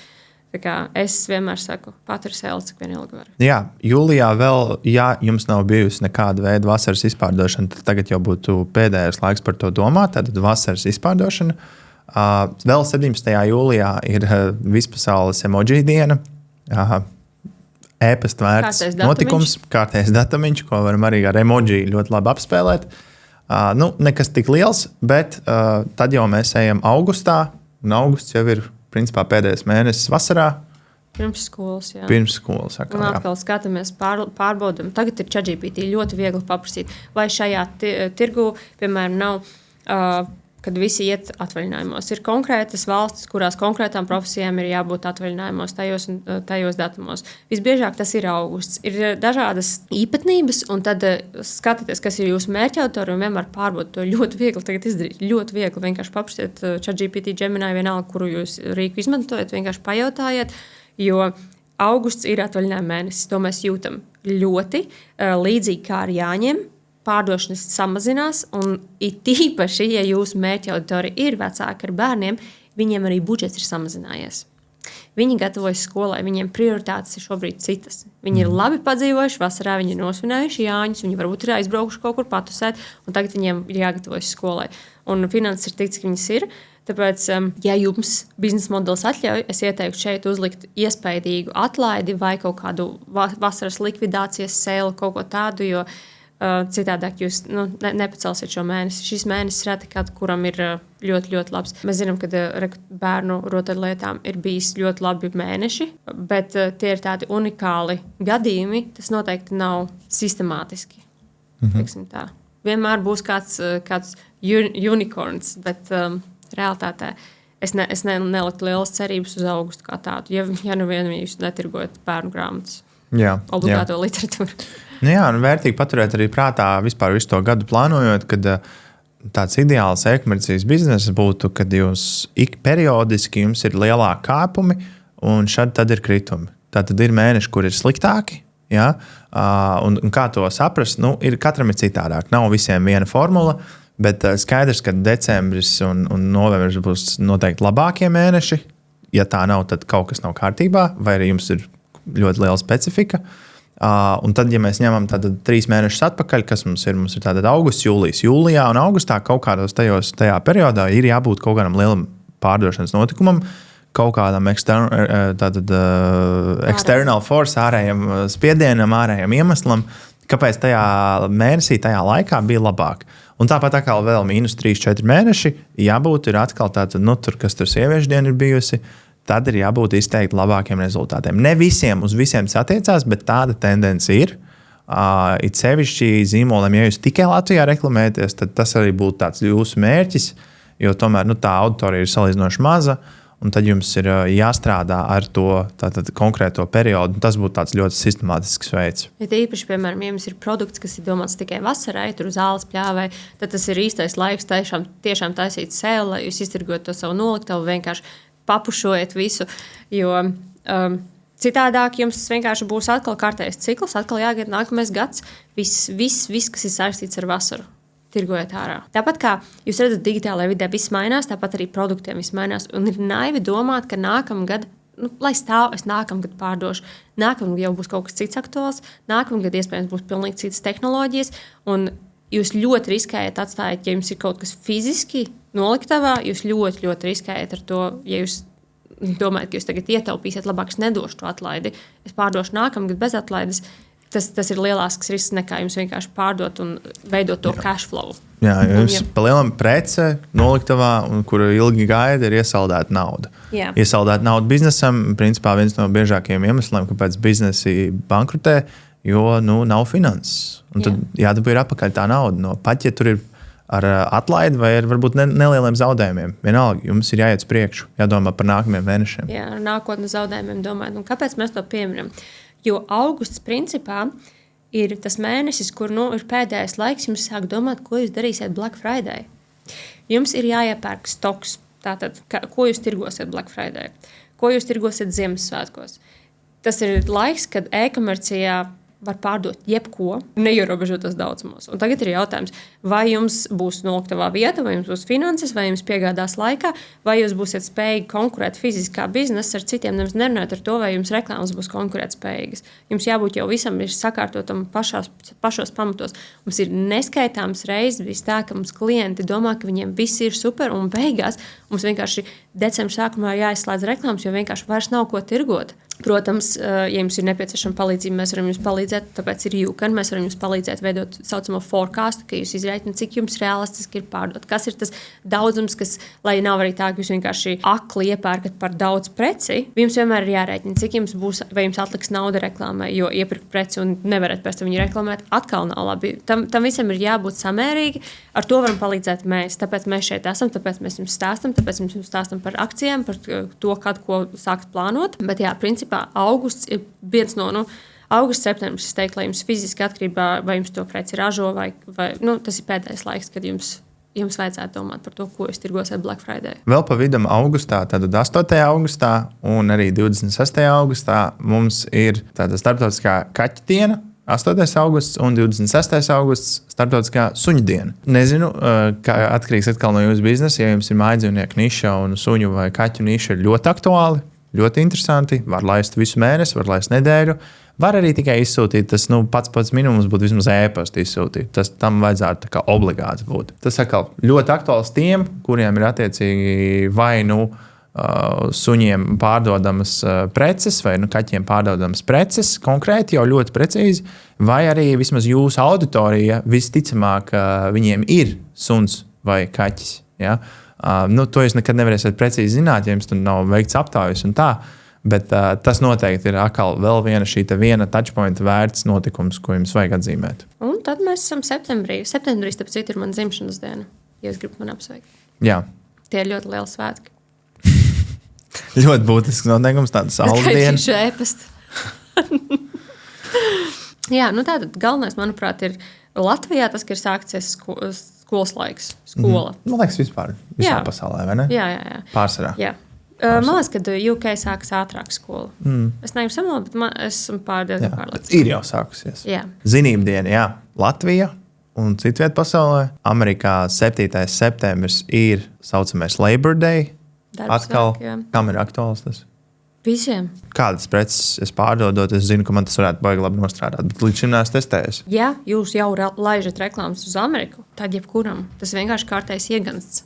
Es vienmēr saku, paturi sēli, cik vien ilgi var. Jā, jūlijā vēl, ja jums nav bijusi nekāda veida vasaras izpārdošana, tad tagad jau būtu pēdējais laiks par to domāt. Tad vasaras izpārdošana. Vēl 17. jūlijā ir vispasaules emoji diena. E-pasta vērts notikums, kārtējs datumiņš, ko varam arī ar emoji ļoti labi apspēlēt. Nekas tik liels, bet tad jau mēs ejam augustā, un augusts jau ir principā pēdējais mēnesis vasarā. Pirms skolas, jā. Pirms skolas, atkal, un atkal skatāmies, pārbaudam. Tagad ir ChatGPT ļoti viegli paprasīt, vai šajā tirgu, piemēram, nav, kad visi iet atvaļinājumos. Ir konkrētas valstis, kurās konkrētām profesijām ir jābūt atvaļinājumos, tajos datumos. Visbiežāk tas ir augusts. Ir dažādas īpatnības, un tad skatieties, kas ir jūsu mērķautori, un vienmēr pārbaudīt. To ļoti viegli tagad izdarīt. Ļoti viegli vienkārši paprasiet ChatGPT, Gemini, vienalga, kuru jūs rīku izmantojat, vienkārši pajautājiet, jo augusts ir atvaļinājuma mēnesis. To mēs jūtam ļoti līdzīgi kā ar Jāņiem. Pārdošanas samazinās, un it īpaši, ja jūsu mērķa auditorija ir vecāki ar bērniem, viņiem arī budžets ir samazinājies. Viņi gatavojas skolai, viņiem prioritātes ir šobrīd citas. Viņi ir labi padzīvojuši, vasarā viņi ir nosvinējuši Jāņus, viņi varbūt ir aizbraukuši kaut kur patusēt, un tagad viņiem ir jāgatavojas skolai. Un finanses ir tik, cik viņas ir. Tāpēc, ja jums biznesa modelis atļauj, es ieteiktu šeit uzlikt iespaidīgu atlaidi vai kaut kādu vasaras likvidācijas sēli, kaut ko tādu, jo citādāk jūs nepacelsiet šo mēnesi. Šis mēnesis reti kāds, kuram ir ļoti, ļoti labs. Mēs zinām, ka bērnu rotaļlietām ir bijis ļoti labi mēneši, bet tie ir tādi unikāli gadījumi. Tas noteikti nav sistemātiski. Tā. Vienmēr būs kāds unicorns, bet realitātē es neliktu lielas cerības uz augustu kā tādu, ja nu vien jūs netirgojat bērnu grāmatas. Obligāto literatūru. Vērtīgi paturēt arī prātā vispār visu to gadu plānojot, kad tāds ideāls e-komercijas biznesa būtu, kad jūs periodiski jums ir lielāki kāpumi un tad ir kritumi. Tātad ir mēneši, kur ir sliktāki. Ja? Un kā to saprast? Katram ir citādāk. Nav visiem viena formula, bet skaidrs, ka decembris un novembris būs noteikti labākie mēneši. Ja tā nav, tad kaut kas nav kārtībā, vai arī jums ir ļoti liela specifika. Un tad, ja mēs ņemam 3 mēnešus atpakaļ, kas mums ir? Mums ir augusts, jūlijas, jūlijā un augustā kaut kādos tajā periodā ir jābūt kaut kādam lielam pārdošanas notikumam, kaut kādam external force, ārējam spiedienam, ārējam iemeslam, kāpēc tajā mēnesī, tajā laikā bija labāk. Un tāpat atkal vēl -3-4 mēneši jābūt ir atkal tur, kas tur sieviešu diena ir bijusi, tad ir jābūt izteikti labākiem rezultātiem. Ne visiem uz visiem tas attiecās, bet tāda tendence ir. It sevišķi zīmoliem, ja jūs tikai Latvijā reklamēties, tad tas arī būtu tāds jūsu mērķis, jo tomēr tā auditorija ir salīdzinoši maza. un tad jums ir jāstrādā ar to konkrēto periodu. Tas būtu tāds ļoti sistemātisks veids. Ja īpaši, piemēram, ja jums ir produkts, kas ir domāts tikai vasarai, tur uz āles pļāvai, tad tas ir īstais laiks tiešām taisīt sēli, lai jūs iztirgot to savu noliktavu, vienkārši papušojat visu, jo citādāk jums vienkārši būs atkal kārtējs cikls, atkal jāgaida nākamais gads, viss, kas ir saistīts ar vasaru. Tirgojot ārā. Tāpat kā jūs redzat, digitālajā vidē viss mainās, tāpat arī produktiem viss mainās. Un ir naivi domāt, ka nākamgad, lai stāv, es nākamgad pārdošu, nākamgad jau būs kaut kas cits aktuāls, nākamgad iespējams būs pilnīgi citas tehnoloģijas. Un jūs ļoti riskējat atstājot, ja jums ir kaut kas fiziski noliktavā, jūs ļoti, ļoti riskējat ar to, ja jūs domājat, ka jūs tagad ietaupīsiet, labāk es nedošu to atlaidi, es pārdošu nākamgad bez atlaides. Tas ir lielāks risks nekā jums vienkārši pārdot un veidot to cash flow. Jā, jums pa lielam prece noliktavā, kuru ilgi gaida, ir iesaldēta nauda. Jā. Iesaldēta nauda biznesam, principā viens no biežākajiem iemesliem, kāpēc biznesi bankrutē, jo nav finanses. Un tad jādabū ir atpakaļ tā nauda. Pat ja tur ir ar atlaidi vai ar varbūt nelieliem zaudējumiem. Vienalga, jums ir jāiet uz priekšu, jādomā par nākamajiem mēnešiem. Jā, ar nākotnes zaudējumiem domājot. Un kāpēc mēs to pieminam? Jo augusts principā ir tas mēnesis, kur ir pēdējais laiks, jums sāk domāt, ko jūs darīsiet Black Friday. Jums ir jāiepērk stoks, tātad, ko jūs tirgosiet Black Friday, ko jūs tirgosiet Ziemassvētkos. Tas ir laiks, kad e-komercijā var pārdot jebko, neierobežotos daudzumos. Un tagad ir jautājums, vai jums būs noliktavā vieta, vai jums būs finanses, vai jums piegādās laikā, vai jūs būsiet spējīgi konkurēt fiziskā biznesa ar citiem, nemaz nerunājot ar to, vai jums reklāmas būs konkurētspējīgas. Jums jābūt jau visam ir sakārtotam pašos pamatos. Mums ir neskaitāms reizes bijis tā, ka mums klienti domā, ka viņiem viss ir super, un beigās mums vienkārši decembra sākumā jāizslēdz reklāmas, jo vienkārši vairs nav ko tirgot. Protams, ja jums ir nepieciešama palīdzība, mēs varam jums palīdzēt, tāpēc ir Jūkan. Mēs varam jums palīdzēt veidot saucamo forecastu, ka jūs izrēķināt, cik jums realistiski ir pārdot. Kas ir tas daudzums, kas, lai nav arī tā, ka jūs vienkārši akli iepērkat par daudz preci, jums vienmēr ir jārēķina, cik jums būs, vai jums atliks nauda reklāmai, jo iepirkt preci un nevarat pēc tam viņu reklamēt, atkal nav labi. Tam visam ir jābūt samērīgi, ar to varam palīdzēt mēs. Tāpēc mēs šeit esam, tāpēc mēs jums stāstam, tāpēc mēs jums stāstam par akcijām, par to, kad ko sākt plānot. Bet jā, principā augusts ir viens no, augusts, septembris, es teiktu, lai jums fiziski atkarībā, vai jums to preci ražo, vai tas ir pēdējais laiks, kad jums vajadzētu domāt par to, ko jūs tirgosiet Black Friday. Vēl pa vidam augustā, tad 8. augustā un arī 26. augustā mums ir tāda starptautiskā kaķa diena, 8. augusts un 26. augusts starptautiskā suņu diena. Nezinu, kā atkarīgs atkal no jūsu biznesa, ja jums ir mājdzīvnieku niša un suņu vai kaķu niša ir ļoti aktuāli, ļoti interesanti, var laist visu mēnesi, var laist nedēļu, var arī tikai izsūtīt, tas pats minimums būtu vismaz e-pasta izsūtīt. Tam vajadzētu tā kā obligāti būt. Tas atkal ļoti aktuāls tiem, kuriem ir attiecīgi vai suņiem pārdodamas preces vai kaķiem pārdodamas preces, konkrēti jau ļoti precīzi, vai arī vismaz jūsu auditorija visticamāk viņiem ir suns vai kaķis. Ja? To jūs nekad nevarēsiet precīzi zināt, ja jums tur nav veikts aptaujas un tā, bet tas noteikti ir atkal vēl viena touchpoint vērts notikums, ko jums vajag atzīmēt. Un tad mēs esam septembrī. Septembrī, starp citu, ir mana dzimšanas diena, ja jūs gribat mani apsveikt. Jā. Tie ir ļoti lieli svētki. Ļoti būtisks noteikums, tāda saules diena. Es gaidu ēpastu. Jā, tātad galvenais, manuprāt, ir Latvijā tas, ka ir sākties skolas laiks, skola. Man liekas, visā pasaulē, vai ne? Jā. Pārsvarā. Jā. Man liekas, ka UK sākas ātrāk skola. Es neesmu samolā, bet esmu diezgan pārliecināts. Ir jau sākusies. Jā. Zinību diena, jā. Latvija un citviet pasaulē. Amerikā 7. septembris ir saucamais Labor Day. Atkal, kam ir aktuāls tas? Visiem. Kādas preces es pārdodot, es zinu, ka man tas varētu baigi labi nostrādāt, bet līdz šim neesmu testējis. Ja jūs jau laižat reklāmas uz Ameriku, tad jebkuram tas vienkārši kārtējs iegansts.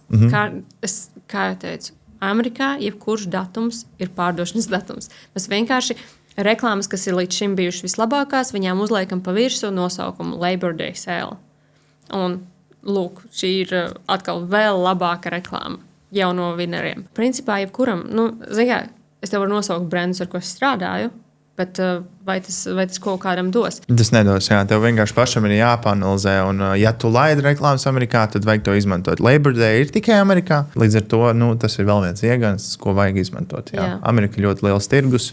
Kā jau teicu, Amerikā jebkurš datums ir pārdošanas datums. Mēs vienkārši reklāmas, kas ir līdz šim bijušas vislabākās, viņām uzliekam pa virsmu nosaukumu Labor Day sale. Un lūk, šī ir atkal vēl labāka reklāma jauno vineriem. Principā jebkuram, es tev varu nosaukt brandus, ar ko es strādāju, Bet vai tas kaut kādam dos? Tas nedos, jā. Tev vienkārši pašam ir jāpanalizē. Un, ja tu laidi reklāmas Amerikā, tad vajag to izmantot. Labor Day ir tikai Amerikā. Līdz ar to tas ir vēl viens iegansts, ko vajag izmantot. Jā. Amerika ir ļoti liels tirgus.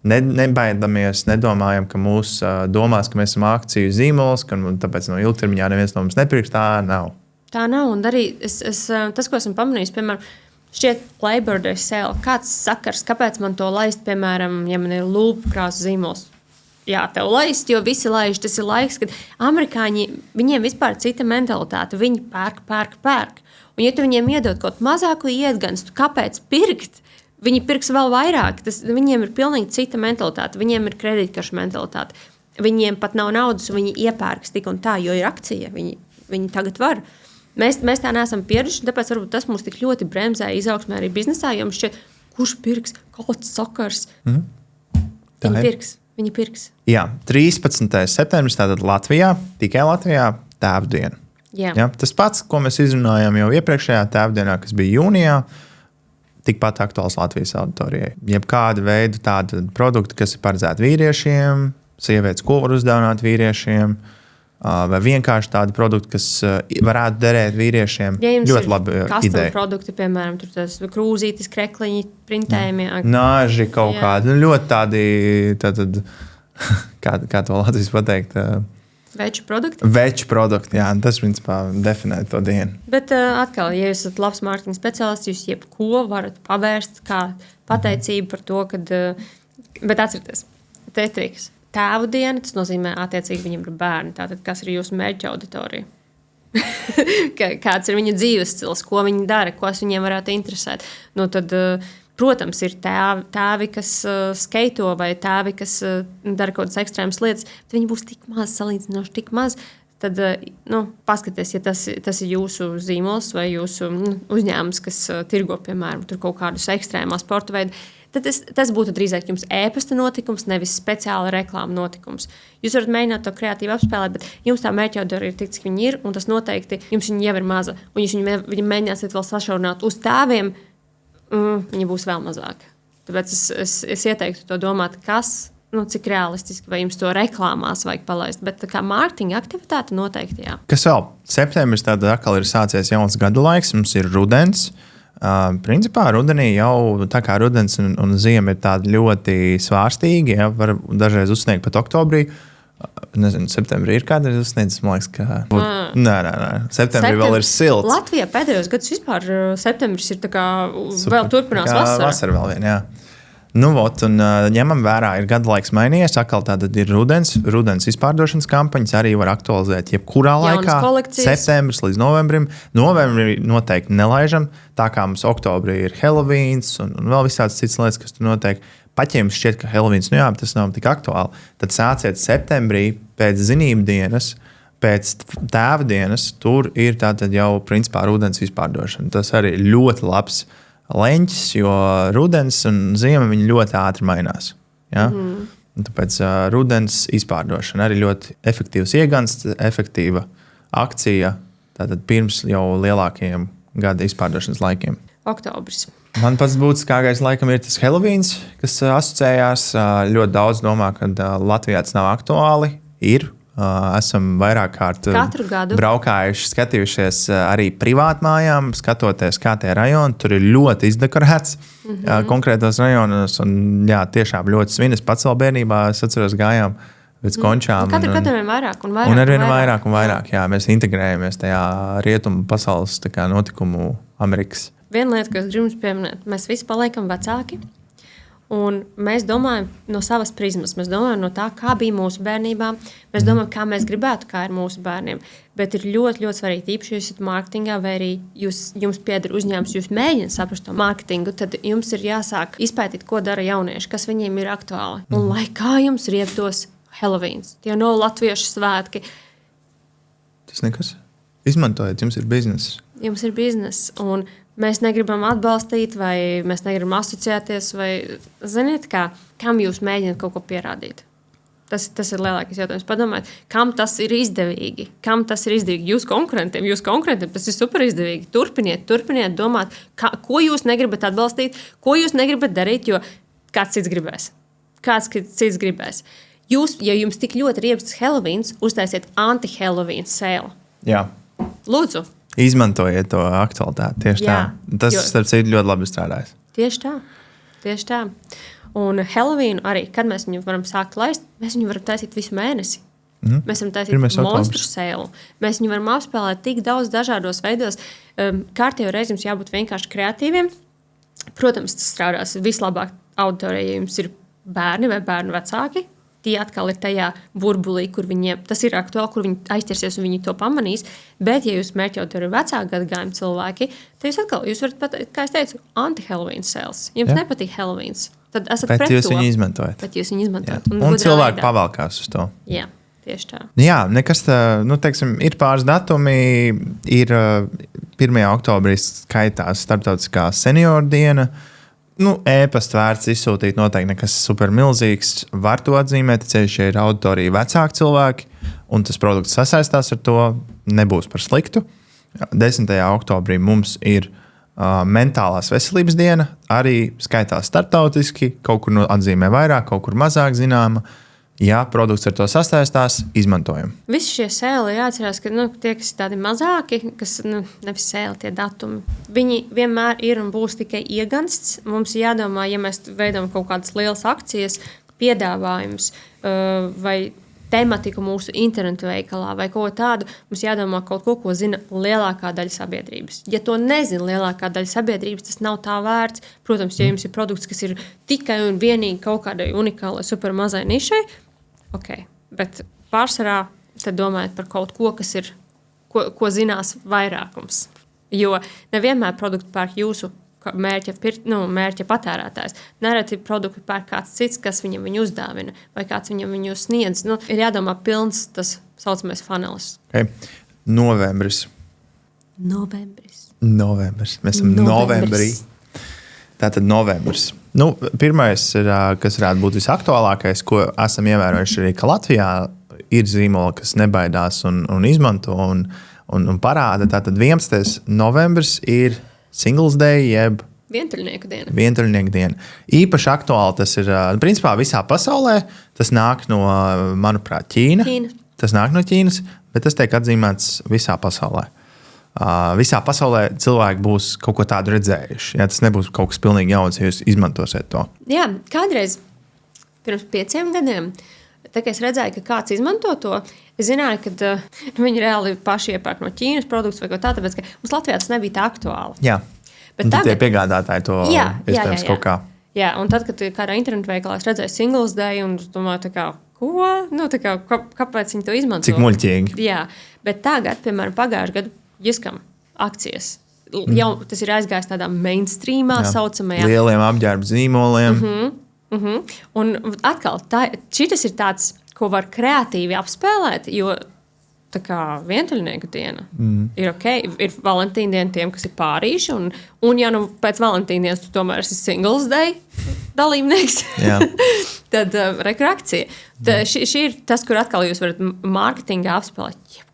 Nebaidamies, nedomājam, ka mūs domās, ka mēs esam akciju zīmols, ka tāpēc no ilgtermiņā neviens no mums nepirks. Tā nav. Tā nav. Un arī tas, ko esmu pamanījis, piemēram, šķiet, Labor Day sale. Kāds sakars, kāpēc man to laist, piemēram, ja man ir lūpu krāsu zīmols? Jā, tev laist, jo visi laiž. Tas ir laiks, kad amerikāņi, viņiem vispār cita mentalitāte. Viņi pērk. Un ja tu viņiem iedod kaut mazāku iedganstu, kāpēc pirkt? Viņi pirks vēl vairāk. Viņiem ir pilnīgi cita mentalitāte. Viņiem ir kredītkaršu mentalitāte. Viņiem pat nav naudas, viņi iepērks tik un tā, jo ir akcija. Viņi tagad var. Mēs tā neesam pieraduši, tāpēc varbūt tas mums tik ļoti bremzē izaugsmē arī biznesā, jo mums šķiet, kurš pirks kāds sakars. Viņi pirks. Jā, 13. septembris, tātad Latvijā, tikai Latvijā, tēvdiena. Jā, tas pats, ko mēs izrunājām jau iepriekšējā tēvdienā, kas bija jūnijā, tikpat aktuāls Latvijas auditorijai. Jebkāda veida tāda produkta, kas ir paredzēta vīriešiem, sievietes, ko var uzdāvināt vīriešiem, vai vienkārši tādi produkti, kas varētu derēt vīriešiem. Ja ļoti labi ideja. Produkti, piemēram, tur tas krūzītis, krekliņi, printējumi. Nāži kaut kādi, ļoti tādi, kā to Latvijas pateikt? Veču produkti? Veču produkti, jā. Tas, principā, definē to dienu. Bet atkal, ja jūs esat labs mārketinga speciālists, jūs jebko varat pavērst kā pateicību par to, kad... Bet atcerieties, te ir triks. Tēvu diena, tas nozīmē, attiecīgi viņam ir bērni. Tātad, kas ir jūsu mērķa auditorija? Kāds ir viņa dzīves stils, ko viņi dara, ko viņiem varētu interesēt. Tad, protams, ir tēvi, kas skaito, vai tēvi, kas dara kaut kādas ekstrēmas lietas, bet viņi būs tik maz, salīdzinoši tik maz. Tad paskatieties, ja tas ir jūsu zīmols vai jūsu uzņēmums, kas tirgo, piemēram, tur kaut kādus ekstrēmā sporta veidu, tad tas būtu drīzāk jums e-pasta notikums, nevis speciāla reklāma notikums. Jūs varat mēģināt to kreatīvi apspēlēt, bet jums tā mērķa auditorija ir tik, cik viņi ir, un tas noteikti jums viņa jau ir maza. Un ja viņi mēģināsiet vēl sašaurināt uz tēviem, viņi būs vēl mazāk. Tāpēc es ieteiktu to domāt, cik realistiski, vai jums to reklāmās vajag palaist. Bet kā mārketinga aktivitāte noteikti, jā. Kas vēl? Septembris tāda atkal ir sācies jauns gada laiks, mums ir rudens. Principā rudenī jau tā kā rudens un ziema ir tādi ļoti svārstīgi, ja, var dažreiz uzsniegt pat oktobrī. Nezinu, septembrī ir kādreiz uzsniedzis, man liekas, ka... Nē. Septembrī vēl ir silts. Latvijā pēdējos gadus vispār septembris ir tā kā vēl turpinās vasara. Vasara vēl vien, jā. Ņemam vērā, ir gada laiks mainījies, atkal tātad ir rudens izpārdošanas kampaņas, arī var aktualizēt jebkurā laikā, septembris līdz novembrim. Novembrī noteikti nelaižam, tā kā mums oktobrī ir Helovíns un vēl visādas citas lietas, kas tur notiek. Pat ja jums šķiet, ka Helovíns, tas nav tik aktuāli, tad sāciet septembrī pēc zinību dienas, pēc tēva dienas, tur ir tātad jau principā rudens izpārdošana. Tas arī ir ļoti labs leņķis, jo rudens un ziema viņi ļoti ātri mainās. Ja? Tāpēc rudens izpārdošana arī ļoti efektīvs iegansts, efektīva akcija, tātad pirms jau lielākajiem gada izpārdošanas laikiem. Oktobris. Man pats būtiskākais laikam ir tas Helovīns, kas asociējās. Ļoti daudz domā, ka Latvijā tas nav aktuāli. Esam vairāk kārt braukājuši, skatījušies arī privātmājām, skatoties, kā tie rajoni. Tur ir ļoti izdekorēts konkrētos rajonos. Un, tiešām ļoti svinas. Pats vēl bērnībā, es atceros, gājām pēc končām. Katru vien vairāk un vairāk. Un arvien vairāk un vairāk. Jā, mēs integrējamies tajā rietumu pasaules notikumu Amerikas. Viena lieta, ko es gribu pieminēt, mēs visi paliekam vecāki. Un mēs domājam no savas prizmas. Mēs domājam no tā, kā bija mūsu bērnībā. Mēs domājam, kā mēs gribētu, kā ir mūsu bērniem. Bet ir ļoti, ļoti svarīgi, īpaši, ja jūs esat mārketingā, vai arī jums pieder uzņēmums, jūs mēģināt saprast to mārketingu, tad jums ir jāsāk izpētīt, ko dara jaunieši, kas viņiem ir aktuāli. Un lai kā jums riektos Helovīns, tie nav latviešu svētki. Tas nekas. Izmantojiet, jums ir bizness. Jums ir bizness, un mēs negribam atbalstīt, vai mēs negribam asociēties, vai ziniet, kam jūs mēģināt kaut ko pierādīt. Tas ir lielākais jautājums. Padomājiet, kam tas ir izdevīgi? Kam tas ir izdevīgi? Jūsu konkurentiem tas ir super izdevīgi. Turpiniet domāt, ko jūs negribat atbalstīt, ko jūs negribat darīt, jo kāds cits gribēs. kāds cits gribēs. Jūs, ja jums tik ļoti riebs Helovíns, uztaisiet anti-Helovīnu sēli. Jā. Lūdzu. Izmantojiet to aktualitāti. Tieši tā. Tas, starp citu, ļoti labi strādājas. Tieši tā. Un Helovīnu arī, kad mēs viņu varam sākt laist, mēs viņu varam taisīt visu mēnesi. Mēs varam taisīt monstru sēlu. Mēs viņu varam apspēlēt tik daudz dažādos veidos. Kārtējo reizi jums jābūt vienkārši kreatīviem. Protams, tas strādās vislabāk auditorijai, ja jums ir bērni vai bērnu vecāki. Tie atkal ir tajā burbulī, kur viņiem tas ir aktuāli, kur viņi aizķersies un viņi to pamanīs. Bet, ja jūs mērķot ar vecāku gadagājumu cilvēki, tad jūs varat pateikt, kā es teicu, anti-Helovīnu sēles. Jums nepatīk Helovīns. Tad esat pret to. Bet jūs viņu izmantojat. Un cilvēki pavalkās uz to. Jā, tieši tā. Jā, nekas tā, teiksim, ir pāris datumi. Ir 1. oktobrī skaitās starptautiskā senioru diena. E-pasta vērts izsūtīt noteikti nekas super milzīgs. Var to atzīmēt, ceļš ir auditorija vecāki cilvēki, un tas produkts sasaistās ar to, nebūs par sliktu. 10. oktobrī mums ir mentālās veselības diena, arī skaitās starptautiski, kaut kur atzīmē vairāk, kaut kur mazāk zināma. Ja produkts ar to sasaistās, izmantojam. Visi šie sēli jāatcerās, ka tie, kas ir tādi mazāki, kas nevis sēli, tie datumi, viņi vienmēr ir un būs tikai iegansts. Mums jādomā, ja mēs veidojam kaut kādas lielas akcijas, piedāvājumus vai tematiku mūsu internetu veikalā vai ko tādu, mums jādomā kaut ko zina lielākā daļa sabiedrības. Ja to nezina lielākā daļa sabiedrības, tas nav tā vērts. Protams, ja jums ir produkts, kas ir tikai un vienīgi kaut kādai unikālai, super mazai nišai, ok, bet pārsvarā tad domājiet par kaut ko, kas ir, ko zinās vairākums. Jo nevienmēr produktu pērk jūsu mērķa patērētājs. Nereti produktu pērk kāds cits, kas viņu uzdāvina vai kāds viņu sniedz. Ir jādomā pilns tas saucamais funnels. Okay. Novembris. Mēs esam novembrī. Tātad novembris. Pirmais, kas varētu būt visaktuālākais, ko esam ievērojuši arī, ka Latvijā ir zīmoli, kas nebaidās un izmanto un parāda. Tātad 11. novembris ir Singles Day, jeb Vientuļnieku diena. Īpaši aktuāli tas ir principā visā pasaulē. Tas nāk no, manuprāt, Ķīna. Tas nāk no Ķīnas, bet tas tiek atzīmēts visā pasaulē. Visā pasaulē cilvēki būs kaut ko tādu redzējuši. Jā, tas nebūs kaut kas pilnīgi jauns, ja jūs izmantosiet to. Jā, kādreiz pirms 5 gadiem, kad es redzēju, ka kāds izmanto to, es zināju, ka viņi reāli paši iepērk no Ķīnas produktus vai ko tādu, tāpēc, ka mums Latvijā tas nebija tā aktuāli. Jā, bet tagad tie piegādātāji to iespējams kaut kā. Jā, un tad, kad kādā internetu veikalā es redzēju Singles Day un domāju, tā kā, ko? Kāpēc viņi to izmanto? Cik muļķīgi. Jā, bet tagad, piemēram, pagājušajā gadu Jiskam akcijas. Jau tas ir aizgājis tādā mainstreamā saucamajā. Lieliem apģērba zīmoliem. Un atkal, šitas ir tāds, ko var kreatīvi apspēlēt, jo tā kā vientuļnieku diena ir ok. Ir Valentīna diena tiem, kas ir pārīši, un ja pēc Valentīna dienas tu tomēr esi Singles Day dalībnieks, tad rekreakcija. Šī ir tas, kur atkal jūs varat mārketingā apspēlēt.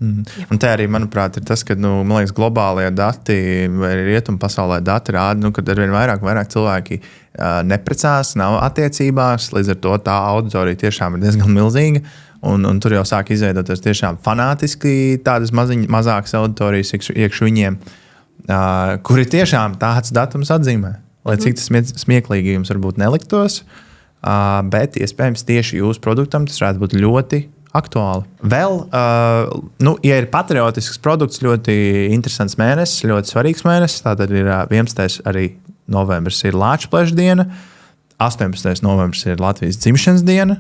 Un te arī, manuprāt, ir tas, ka man liekas, globālie dati vai rietumu pasaulē dati rāda, ka arvien vairāk cilvēki neprecās, nav attiecībās. Līdz ar to tā auditorija tiešām ir diezgan milzīga. Un tur jau sāk izveidoties tiešām fanātiski tādas mazākas auditorijas iekš viņiem, kuri tiešām tāds datums atzīmē. Lai cik tas smieklīgi jums varbūt neliktos, bet iespējams tieši jūsu produktam tas varētu būt ļoti aktuāli. Vēl, ja ir patriotisks produkts, ļoti interesants mēnesis, ļoti svarīgs mēnesis, tātad ir 11. arī novembris ir Lāčplēša diena, 18. novembris ir Latvijas dzimšanas diena.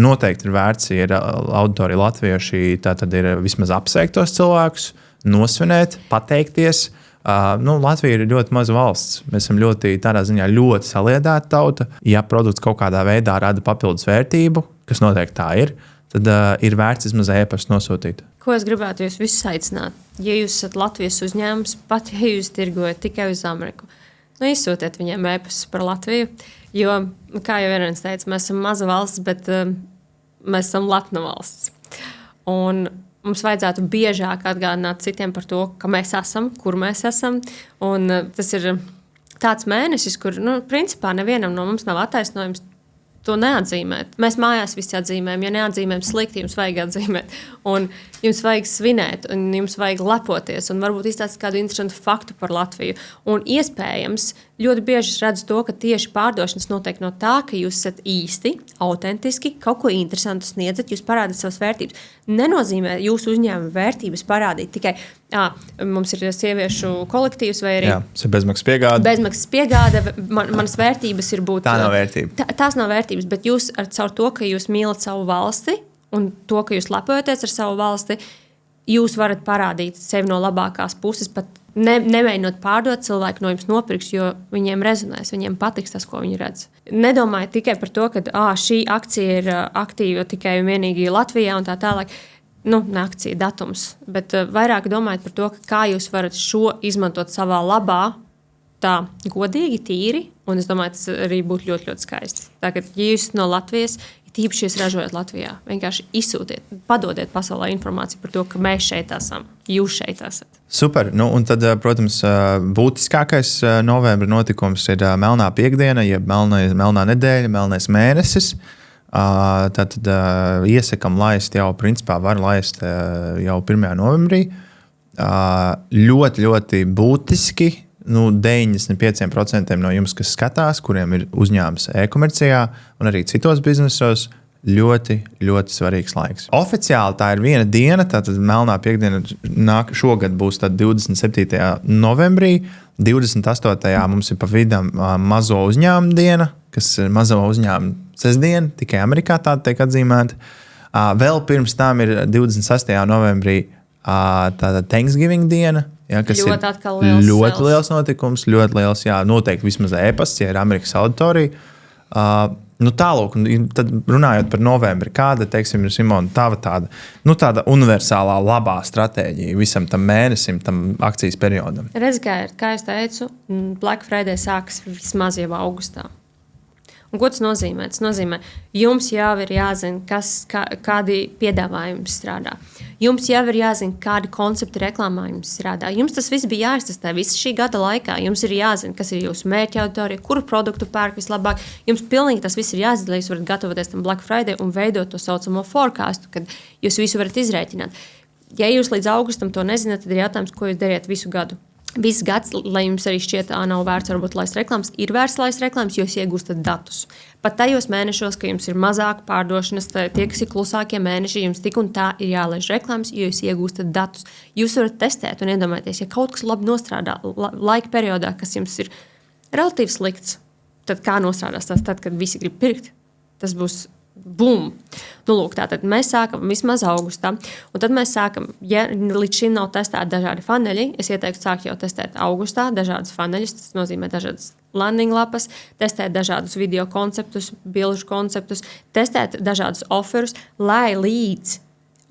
Noteikti ir vērts, ja ir auditorija latvieši, tātad ir vismaz apsveikt tos cilvēkus, nosvinēt, pateikties. Latvija ir ļoti maza valsts. Mēs esam tādā ziņā ļoti saliedēta tauta. Ja produkts kaut kādā veidā rada papildus vērtību, kas noteikti tā ir, tad ir vērts vismaz e-pastu nosūtīt. Ko es gribētu jūs visus aicināt? Ja jūs esat Latvijas uzņēmums, pat ja jūs tirgojat tikai uz Ameriku, izsūtiet viņiem e-pastus par Latviju. Jo, kā jau vienreiz teica, mēs esam maza valsts, bet mēs esam lepna valsts. Un mums vajadzētu biežāk atgādināt citiem par to, ka mēs esam, kur mēs esam. Un tas ir tāds mēnesis, kur, principā, nevienam no mums nav attaisnojums to neatzīmēt. Mēs mājās visi atzīmējam, ja neatzīmējam slikti, jums vajag atzīmēt. Un jums vajag svinēt, un jums vajag lepoties, un varbūt izstāstīt kādu interesantu faktu par Latviju. Un iespējams, ļoti bieži es redzu to, ka tieši pārdošanas notiek no tā, ka jūs esat īsti, autentiski, kaut ko interesantu sniedzat, jūs parādat savas vērtības. Nenozīmē jūsu uzņēmuma vērtības parādīt tikai, mums ir sieviešu kolektīvs vai arī... Jā, tas ir bezmaksas piegāde. Bezmaksas piegāde, manas vērtības ir būt... Tā nav vērtība. Tās nav vērtības, bet jūs caur to, ka jūs mīlat savu valsti un to, ka jūs lepojaties ar savu valsti, jūs varat parādīt sevi no labākās puses, pat nemēģinot pārdot, cilvēku no jums nopirks, jo viņiem rezonēs, viņiem patiks tas, ko viņi redz. Nedomājiet tikai par to, ka šī akcija ir aktīva tikai un vienīgi Latvijā un tā tālāk. Ne akcija, datums, bet vairāk domājiet par to, kā jūs varat šo izmantot savā labā, tā godīgi, tīri, un es domāju, tas arī būtu ļoti, ļoti skaisti. Tātad, ja jūs no Latvijas, tīpaši jūs ražojat Latvijā, vienkārši izsūtiet, padodiet pasaulē informāciju par to, ka mēs šeit esam, jūs šeit esat. Super. Un tad, protams, būtiskākais novembra notikums ir Melnā piekdiena, jeb melnā nedēļa, melnais mēnesis. Tad iesakam laist jau, principā var laist jau 1. novembrī. Ļoti, ļoti būtiski. 95% no jums, kas skatās, kuriem ir uzņēmums e-komercijā un arī citos biznesos, ļoti, ļoti svarīgs laiks. Oficiāli tā ir viena diena, tātad Melnā piekdiena šogad būs 27. novembrī, 28. mums ir pa vidam mazo uzņēmumu diena, kas ir mazo uzņēmumu sestdiena, tikai Amerikā tāda tiek atzīmēta. Vēl pirms tam ir 26. novembrī tāda Thanksgiving diena, kas ir ļoti liels notikums, ļoti liels, noteikti vismaz e-pasts, ja ir Amerikas auditorija. Tālūk, tad runājot par novembri, kāda, teiksim, ir Simona, tāda universālā labā stratēģija visam tam mēnesim, tam akcijas periodam? Redz, kā es teicu, Black Friday sākas vismaz jau augustā. Un ko tas nozīmē? Tas nozīmē, jums jau ir jāzina, kādi piedāvājumi strādā. Jums jau ir jāzina, kādi koncepti reklāmā jums strādā. Jums tas viss bija jāiztestē visu šī gada laikā. Jums ir jāzina, kas ir jūsu mērķa auditorija, kuru produktu pērk vislabāk. Jums pilnīgi tas viss ir jāzina, lai jūs varat gatavoties tam Black Friday un veidot to saucamo forecastu, kad jūs visu varat izrēķināt. Ja jūs līdz augustam to nezināt, tad ir jautājums, ko jūs dariet visu gadu. Viss gads, lai jums arī šķiet, nav vērts varbūt laist reklāmas, ir vērts laist reklāmas, jo jūs iegūstat datus. Pat tajos mēnešos, ka jums ir mazāk pārdošanas, tie, kas ir klusākie mēneši, jums tik un tā ir jālaiž reklāmas, jo jūs iegūstat datus. Jūs varat testēt un iedomāties, ja kaut kas labi nostrādā laika periodā, kas jums ir relatīvi slikts, tad kā nostrādās tas tad, kad visi grib pirkt? Tas būs bum! Lūk, tātad mēs sākam vismaz augustā, un tad mēs sākam, ja līdz šim nav testēti dažādi faneļi, es ieteiktu sākt jau testēt augustā dažādas faneļus, tas nozīmē dažādas landing lapas, testēt dažādus video konceptus, bilžu konceptus, testēt dažādus offerus, lai līdz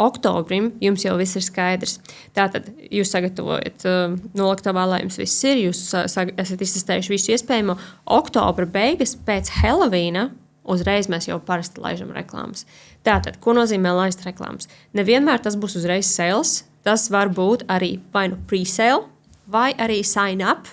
oktobrim jums jau viss ir skaidrs. Tātad jūs sagatavojat noliktavā, lai jums viss ir, jūs esat iztestējuši visu iespējamo. Oktobra beigas pēc Helovīna uzreiz mēs jau parasti laižam reklāmas. Tātad, ko nozīmē laist reklāmas? Nevienmēr tas būs uzreiz sales, tas var būt arī vai nu pre-sale, vai arī sign up,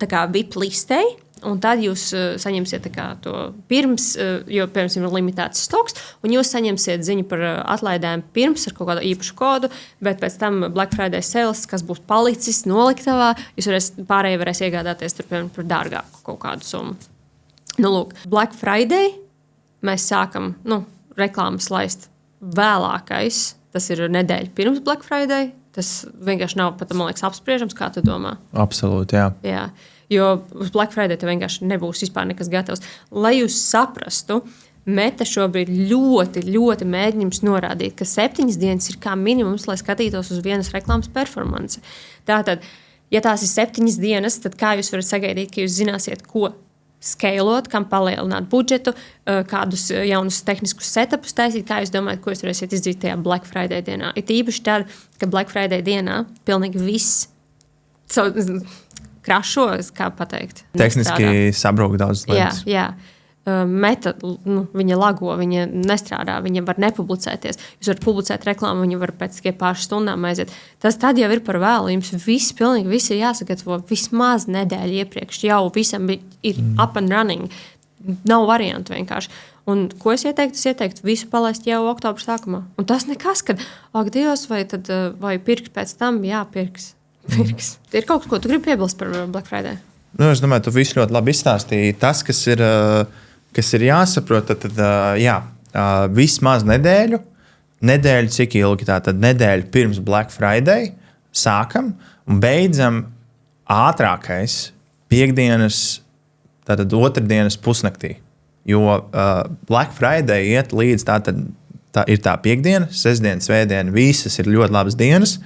tā kā VIP listei, un tad jūs saņemsiet to pirms, jo pirms ir limitēts stoks, un jūs saņemsiet ziņu par atlaidēm pirms ar kaut kādu īpašu kodu, bet pēc tam Black Friday sales, kas būs palicis noliktavā, jūs pārējie varēs iegādāties tur, piemēram, par dārgāku kaut kādu summu. Lūk, Black Friday mēs sākam reklāmas laist vēlākais. Tas ir nedēļa pirms Black Friday. Tas vienkārši nav pat, man liekas, apspriežams, kā tu domā. Absolūti, jā. Jo uz Black Friday te vienkārši nebūs vispār nekas gatavs. Lai jūs saprastu, Meta šobrīd ļoti, ļoti mēģinājums norādīt, ka 7 dienas ir kā minimums, lai skatītos uz vienas reklāmas performanci. Tātad, ja tās ir 7 dienas, tad kā jūs varat sagaidīt, ka jūs zināsiet, ko skalot, kam palielināt budžetu, kādus jaunus tehniskus setupus taisīt, kā jūs domājat, ko jūs varēsiet izdarīt tajā Black Friday dienā. Ir īpaši tad, ka Black Friday dienā pilnīgi viss krašo, kā pateikt. Tehniski sabrūk daudz lietas. Jā. Meta, viņa lago, viņa nestrādā, viņa var nepublicēties. Jūs varat publicēt reklāmu, viņa var pēc tikai pāris stundām aiziet. Tas tad jau ir par vēlu. Jums viss ir jāsagatavo vismaz nedēļu iepriekš. Jau visam ir up and running. nav variantu vienkārši. Un ko es ieteiktu? Es ieteiktu visu palaist jau oktobra sākumā. Un tas nekas, kad, ak, Dievs, vai pirks pēc tam? Jā, pirks. Ir kaut kas, ko tu gribi piebilst par Black Friday? Nu, es domāju, tu visu ļoti labi izstāstīji. Tas, kas ir jāsaprot, tad vismaz nedēļu, cik ilgi tātad nedēļu pirms Black Friday sākam un beidzam ātrākais piekdienas, tātad otrdienas pusnaktī. Jo Black Friday iet līdz ir tā piekdiena, sestdiena, svētdiena, visas ir ļoti labas dienas.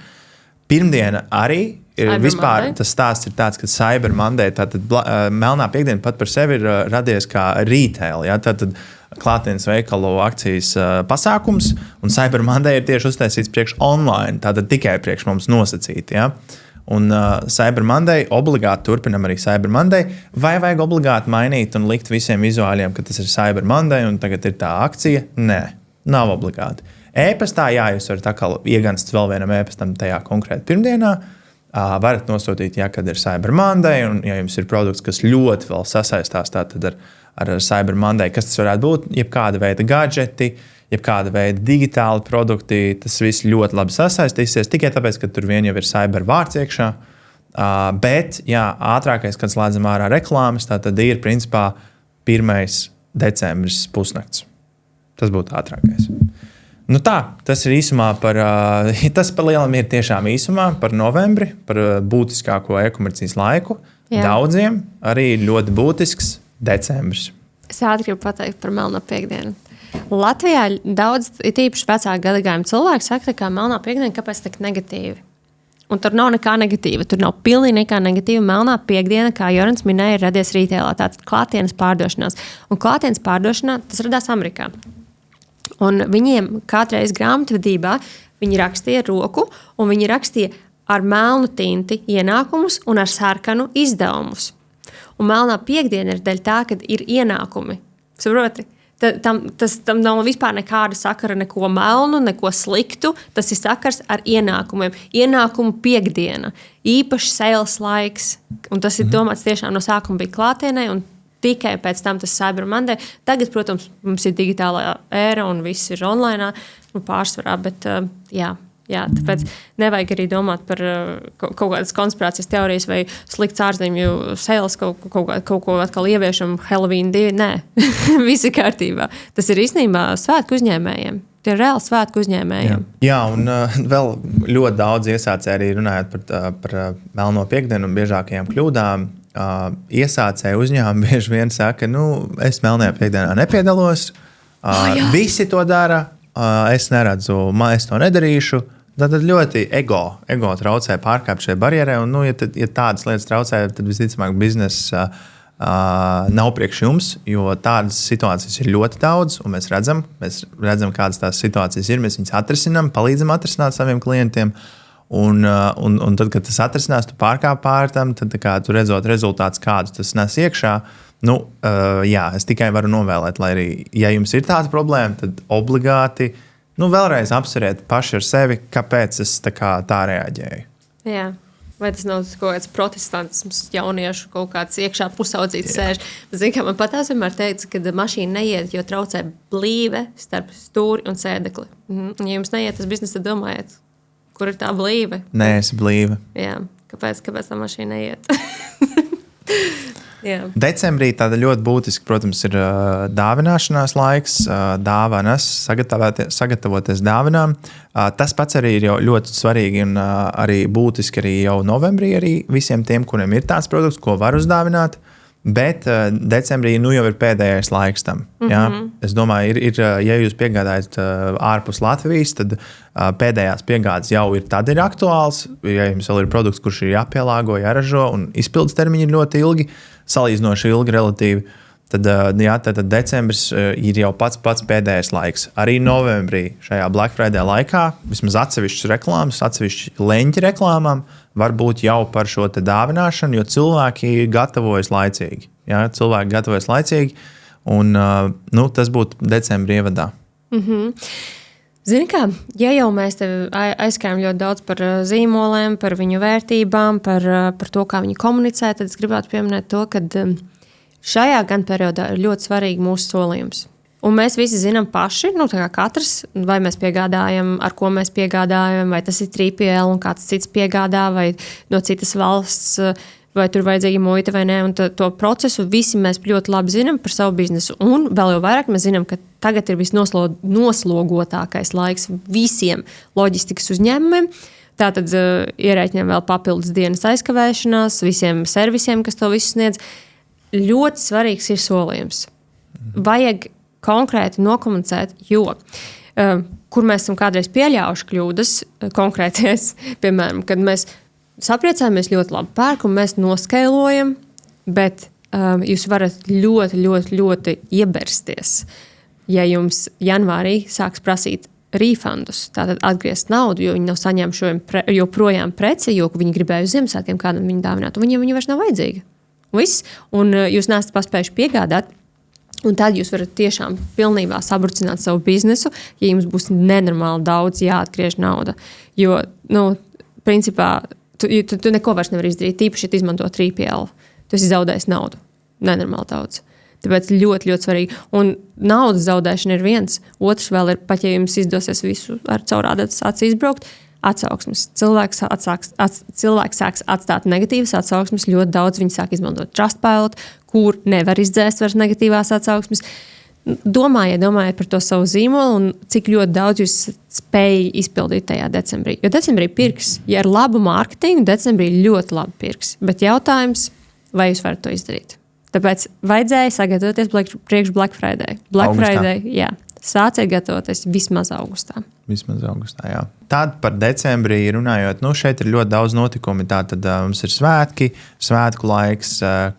Pirmdiena arī vispār tas stāsts ir tāds, ka Cyber Monday, tātad melnā piekdiena pat par sevi ir radies kā retail, ja? Tātad klātienes veikalu akcijas pasākums, un Cyber Monday ir tieši uztaisīts priekš online, tātad tikai priekš mums nosacīti. Ja? Un Cyber Monday obligāti turpinam arī Cyber Monday, vai vajag obligāti mainīt un likt visiem vizuāļiem, ka tas ir Cyber Monday un tagad ir tā akcija? Nē, nav obligāti. E-pastā, jā, jūs varat atkal ieganst vēl vienam e-pastam tajā konkrēti pirmdienā. Varat nosūtīt, ja kad ir Cyber Monday, un ja jums ir produkts, kas ļoti vēl sasaistās tātad ar Cyber Monday, kas tas varētu būt, jebkāda veida gadžeti, jebkāda veida digitāli produkti, tas viss ļoti labi sasaistīsies, tikai tāpēc, ka tur vien jau ir cyber vārds iekšā. Bet, jā, ātrākais, kad slēdzam ārā reklāmas, tad ir principā 1. decembris pusnakts. Tas būtu ātrākais. Nu tā, tas ir īsumā tas par lielam ir tiešām īsumā par novembri, par būtiskāko e-komercijas laiku. Jā. Daudziem arī ļoti būtisks decembris. Es ātri gribu pateikt par melno piekdienu. Latvijā daudz, it īpaši vecāku gadagājumu cilvēku saka, ka melnā piekdiena, kāpēc tik negatīvi? Un tur nav nekā negatīva. Tur nav pilnīgi nekā negatīva. Melnā piekdiena, kā Jorans minēja, ir radies retailā, tātad klātienes pārdošanās. Un klātienes pārdošanā tas radās Amerikā. Un viņiem kādreiz grāmatvedībā viņi rakstīja ar roku, un viņi rakstīja ar melnu tinti ienākumus un ar sarkanu izdevumus. Un melnā piekdiena ir daļa tā, kad ir ienākumi. Saproti? Tam nav vispār nekāda sakara, neko melnu, neko sliktu. Tas ir sakars ar ienākumiem. Ienākumu piekdiena, īpaši sales laiks. Un tas ir domāts tiešām no sākuma bija klātienē, un tikai pēc tam tas Cyber Monday. Tagad, protams, mums ir digitālā ēra un viss ir online pārsvarā, bet jā, tāpēc nevajag arī domāt par kaut kādas konspirācijas teorijas vai slikts ārzemju sales, kaut ko atkal ieviešam Halloween 2. Nē, viss ir kārtībā. Tas ir īstenībā svētku uzņēmējiem. Tie ir reāli svētku uzņēmējiem. Jā, un vēl ļoti daudz iesācēji arī runājot par melno piekdienu un biežākajām kļūdām. Iesācēji uzņēmumi bieži vien saka, es melnajā piekdienā nepiedalos, visi to dara, es neredzu, es to nedarīšu. Tad ļoti ego traucē pārkāpt šai barjerai, un ja tādas lietas traucē, tad visticamāk biznesa nav priekš jums, jo tādas situācijas ir ļoti daudz, un mēs redzam, kādas tās situācijas ir, mēs viņas atrisinām, palīdzam atrisināt saviem klientiem. Un tad, kad tas atrisinās, tu pārkāp pār tam, tad tu redzot rezultātus, kādus tas nes iekšā. Jā, es tikai varu novēlēt, lai arī, ja jums ir tāda problēma, tad obligāti vēlreiz apsveriet paši ar sevi, kāpēc es tā reaģēju. Jā. Vai tas nav kaut kāds protestantisms, jauniešu kaut kāds iekšā pusaudzīts sēž. Zini, kā man patās vienmēr teica, ka mašīna neiet, jo traucē blīve starp stūri un sēdekli. Ja jums neiet tas biznes, tad domājiet, kur ir tā blīve? Nē, es blīve. Jā, kāpēc tā mašīna neiet? Jā. Decembrī tāda ļoti būtiska, protams, ir dāvināšanās laiks, dāvanas, sagatavoties dāvanām. Tas pats arī ir jau ļoti svarīgi un arī būtiski arī jau novembrī arī visiem tiem, kuriem ir tāds produkts, ko var uzdāvināt. Bet decembrī jau ir pēdējais laiks tam. Ja? Es domāju, ja jūs piegādājat ārpus Latvijas, tad pēdējās piegādes jau ir aktuāls. Ja jums vēl ir produkts, kurš ir jāpielāgo, jāražo un izpildes termiņi ir ļoti ilgi, salīdzinoši ilgi relatīvi, tad decembris ir jau pats pēdējais laiks. Arī novembrī šajā Black Friday laikā vismaz atsevišķas reklāmas, atsevišķi leņķi reklāmām var būt jau par šo te dāvināšanu, jo cilvēki gatavojas laicīgi. Ja? Cilvēki gatavojas laicīgi, un tas būtu decembra ievadā. Zini kā, ja jau mēs tev aizskājam ļoti daudz par zīmoliem, par viņu vērtībām, par to, kā viņi komunicē, tad es gribētu pieminēt to, ka šajā gan periodā ir ļoti svarīgi mūsu solījums. Un mēs visi zinām paši, katrs, vai mēs piegādājam, ar ko mēs piegādājam, vai tas ir 3PL un kāds cits piegādā, vai no citas valsts, vai tur vajadzīga muita vai nē. Un to procesu visi mēs ļoti labi zinām par savu biznesu. Un vēl jau vairāk mēs zinām, ka tagad ir visnoslogotākais laiks visiem loģistikas uzņēmumiem. Tātad ierēķinām vēl papildus dienas aizkavēšanās, visiem servisiem, kas to visu sniedz. Ļoti svarīgs ir solījums. Vajag konkrēti nokomunicēt, jo kur mēs esam kādreiz pieļāvuši kļūdas konkrēties, piemēram, kad mēs sapriecājamies ļoti labi pērku un mēs noskailojam, bet jūs varat ļoti, ļoti, ļoti iebersties, ja jums janvārī sāks prasīt refundus, tātad atgriezt naudu, jo viņi nav saņēmuši joprojām preci, jo viņi gribēja uz Ziemassvētkiem kādam viņu dāvināt, un viņiem viņa vairs nav vajadzīga. Viss, un jūs neesat paspējuši piegādāt. Un tad jūs varat tiešām pilnībā sabrucināt savu biznesu, ja jums būs nenormāli daudz jāatgriež nauda. Jo, principā, tu neko vairs nevari izdarīt, tīpaši, ja izmanto 3PL. Tu esi zaudējis naudu. Nenormāli daudz. Tāpēc ļoti, ļoti svarīgi. Un naudas zaudēšana ir viens. Otrs vēl ir, pat ja jums izdosies visu ar caurādas acis izbraukt, atsauksmes. Cilvēks sāks atstāt negatīvas atsauksmes. Ļoti daudz viņi sāk izmantot Trustpilot, kur nevar izdzēst vairs negatīvās atsauksmes. Domājiet par to savu zīmolu un cik ļoti daudz jūs spēj izpildīt tajā decembrī. Jo decembrī pirks, ja ar labu mārketingu, decembrī ļoti labi pirks. Bet jautājums, vai jūs varat to izdarīt? Tāpēc vajadzēja sagatavoties priekš Black Friday. Black Augustā. Friday, jā. Sāciet gatavoties vismaz augustā. Vismaz augustā, jā. Tad par decembrī runājot, šeit ir ļoti daudz notikumu. Tātad mums ir svētku laiks,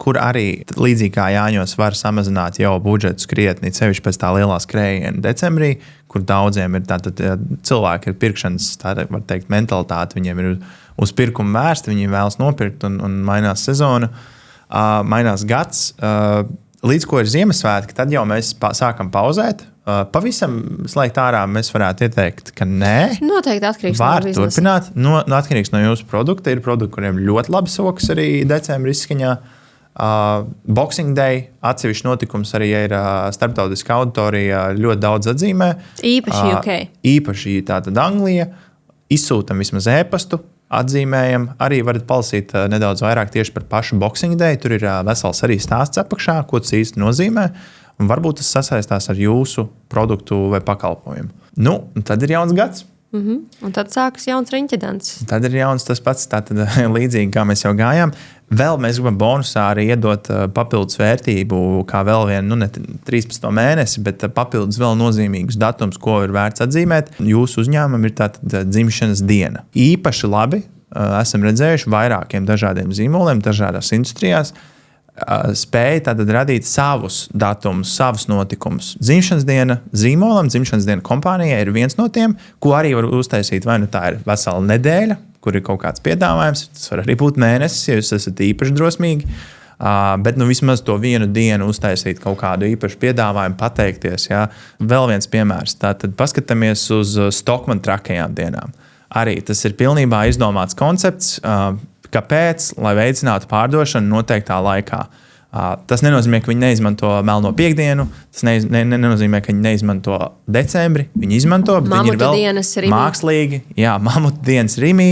kur arī līdzīgi kā Jāņos var samazināt jau budžetus krietni, sevišķi pēc tā lielā skrējiena decembrī, kur daudziem ir tātad cilvēki ir pirkšanas, tāda var teikt, mentalitāte, viņiem ir uz pirkumu vērsti, viņi vēlas nopirkt un mainās sezona, mainās gads. Līdz ko ir Ziemassvētki, tad jau mēs sākam pauzēt. Pavisam slēgt ārā mēs varētu ieteikt, ka nē. Noteikti atkarīgs no biznesa. Var turpināt. Atkarīgs no jūsu produkta. Ir produkti, kuriem ļoti labi sokas arī decembra izskaņā. Boxing Day atsevišķi notikums arī ir starptautiska auditorija ļoti daudz atzīmē. Īpaši UK. Īpaši tātad Anglija. Izsūtam vismaz e-pastu. Atzīmējam, arī varat palasīt nedaudz vairāk tieši par pašu Boxing Day. Tur ir vesels arī stāsts apakšā, ko tas īsti nozīmē. Un varbūt tas sasaistās ar jūsu produktu vai pakalpojumu. Tad ir jauns gads. Un tad sākas jauns riņķidants. Tad ir jauns tas pats, tātad līdzīgi kā mēs jau gājām. Vēl mēs gribam bonusā arī iedot papildus vērtību, kā vēl vienu, ne 13. mēnesi, bet papildus vēl nozīmīgus datums, ko ir vērts atzīmēt. Jūsu uzņēmumam ir tātad dzimšanas diena. Īpaši labi esam redzējuši vairākiem dažādiem zīmoliem, dažādās industrijās, spēja tātad radīt savus datumus, savus notikumus. Dzimšanas diena zīmolam, dzimšanas diena kompānijai ir viens no tiem, ko arī var uztaisīt. Vai tā ir vesela nedēļa, kur ir kaut kāds piedāvājums. Tas var arī būt mēnesis, ja jūs esat īpaši drosmīgi. Bet vismaz to vienu dienu uztaisīt kaut kādu īpašu piedāvājumu, pateikties. Jā. Vēl viens piemērs. Tātad paskatāmies uz Stockman trakajām dienām. Arī tas ir pilnībā izdomāts koncepts. Kāpēc? Lai veicinātu pārdošanu noteiktā laikā. Tas nenozīmē, ka viņi neizmanto melno piekdienu, tas nenozīmē, ka viņi neizmanto decembri. Viņi izmanto, bet viņi ir vēl mākslīgi. Jā, mamuta dienas Rimī,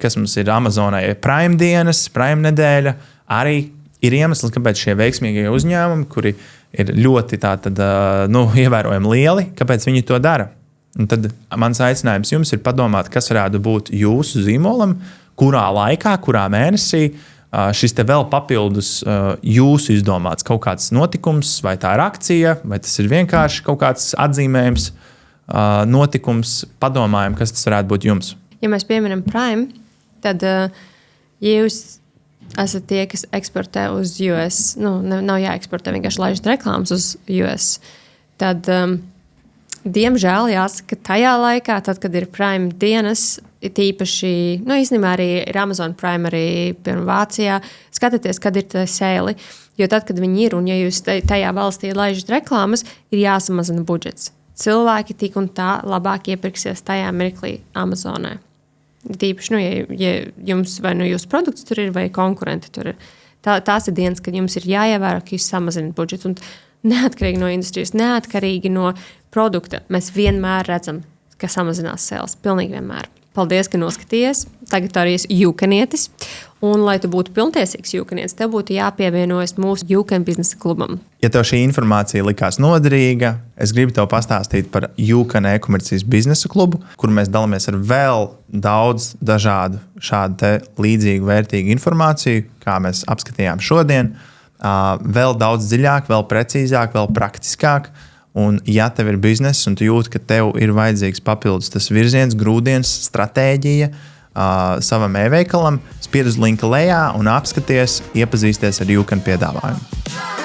kas mums ir Amazonai Prime dienas, Prime nedēļa. Arī ir iemesls, kāpēc šie veiksmīgie uzņēmumi, kuri ir ļoti ievērojami lieli, kāpēc viņi to dara. Un tad mans aicinājums jums ir padomāt, kas varētu būt jūsu zīmolam, kurā laikā, kurā mēnesī šis te vēl papildus jūsu izdomāts kaut kāds notikums, vai tā ir akcija, vai tas ir vienkārši kaut kāds atzīmējums, notikums, padomājam, kas tas varētu būt jums. Ja mēs pieminam Prime, tad ja jūs esat tie, kas eksportē uz US, nav jāeksportē, vienkārši laižat reklāmas uz US, tad diemžēl jāsaka, tajā laikā, tad, kad ir Prime dienas, tīpaši, īstenībā arī ir Amazon Prime arī piemēram Vācijā, skatieties, kad ir tā sēli, jo tad, kad viņi ir un ja jūs tajā valstī laižat reklāmas, ir jāsamazina budžets. Cilvēki tik un tā labāk iepirksies tajā mirklī Amazonē. Tīpaši, ja jums vai jūsu produkts tur ir vai konkurenti tur ir. tās ir dienas, kad jums ir jāievēro, ka jūs samazināt budžetu. Un neatkarīgi no industrijas, neatkarīgi no produkta, mēs vienmēr redzam, ka samazinās sales. Pilnīgi vienmēr. Paldies, ka noskatījies. Tagad arī esi jūkanietis. Un, lai tu būtu pilntiesīgs jūkanietis, tev būtu jāpievienojas mūsu Jūkan biznesa klubam. Ja tev šī informācija likās noderīga, es gribu tev pastāstīt par Jūkan e-komercijas biznesa klubu, kur mēs dalāmies ar vēl daudz dažādu šādu līdzīgu vērtīgu informāciju, kā mēs apskatījām šodien. Vēl daudz dziļāk, vēl precīzāk, vēl praktiskāk. Un, ja tev ir bizness un tu jūti, ka tev ir vajadzīgs papildus tas virziens, grūdienis, stratēģija savam e-veikalam, spied uz linka lejā un apskaties, iepazīsties ar Jūkan piedāvājumu.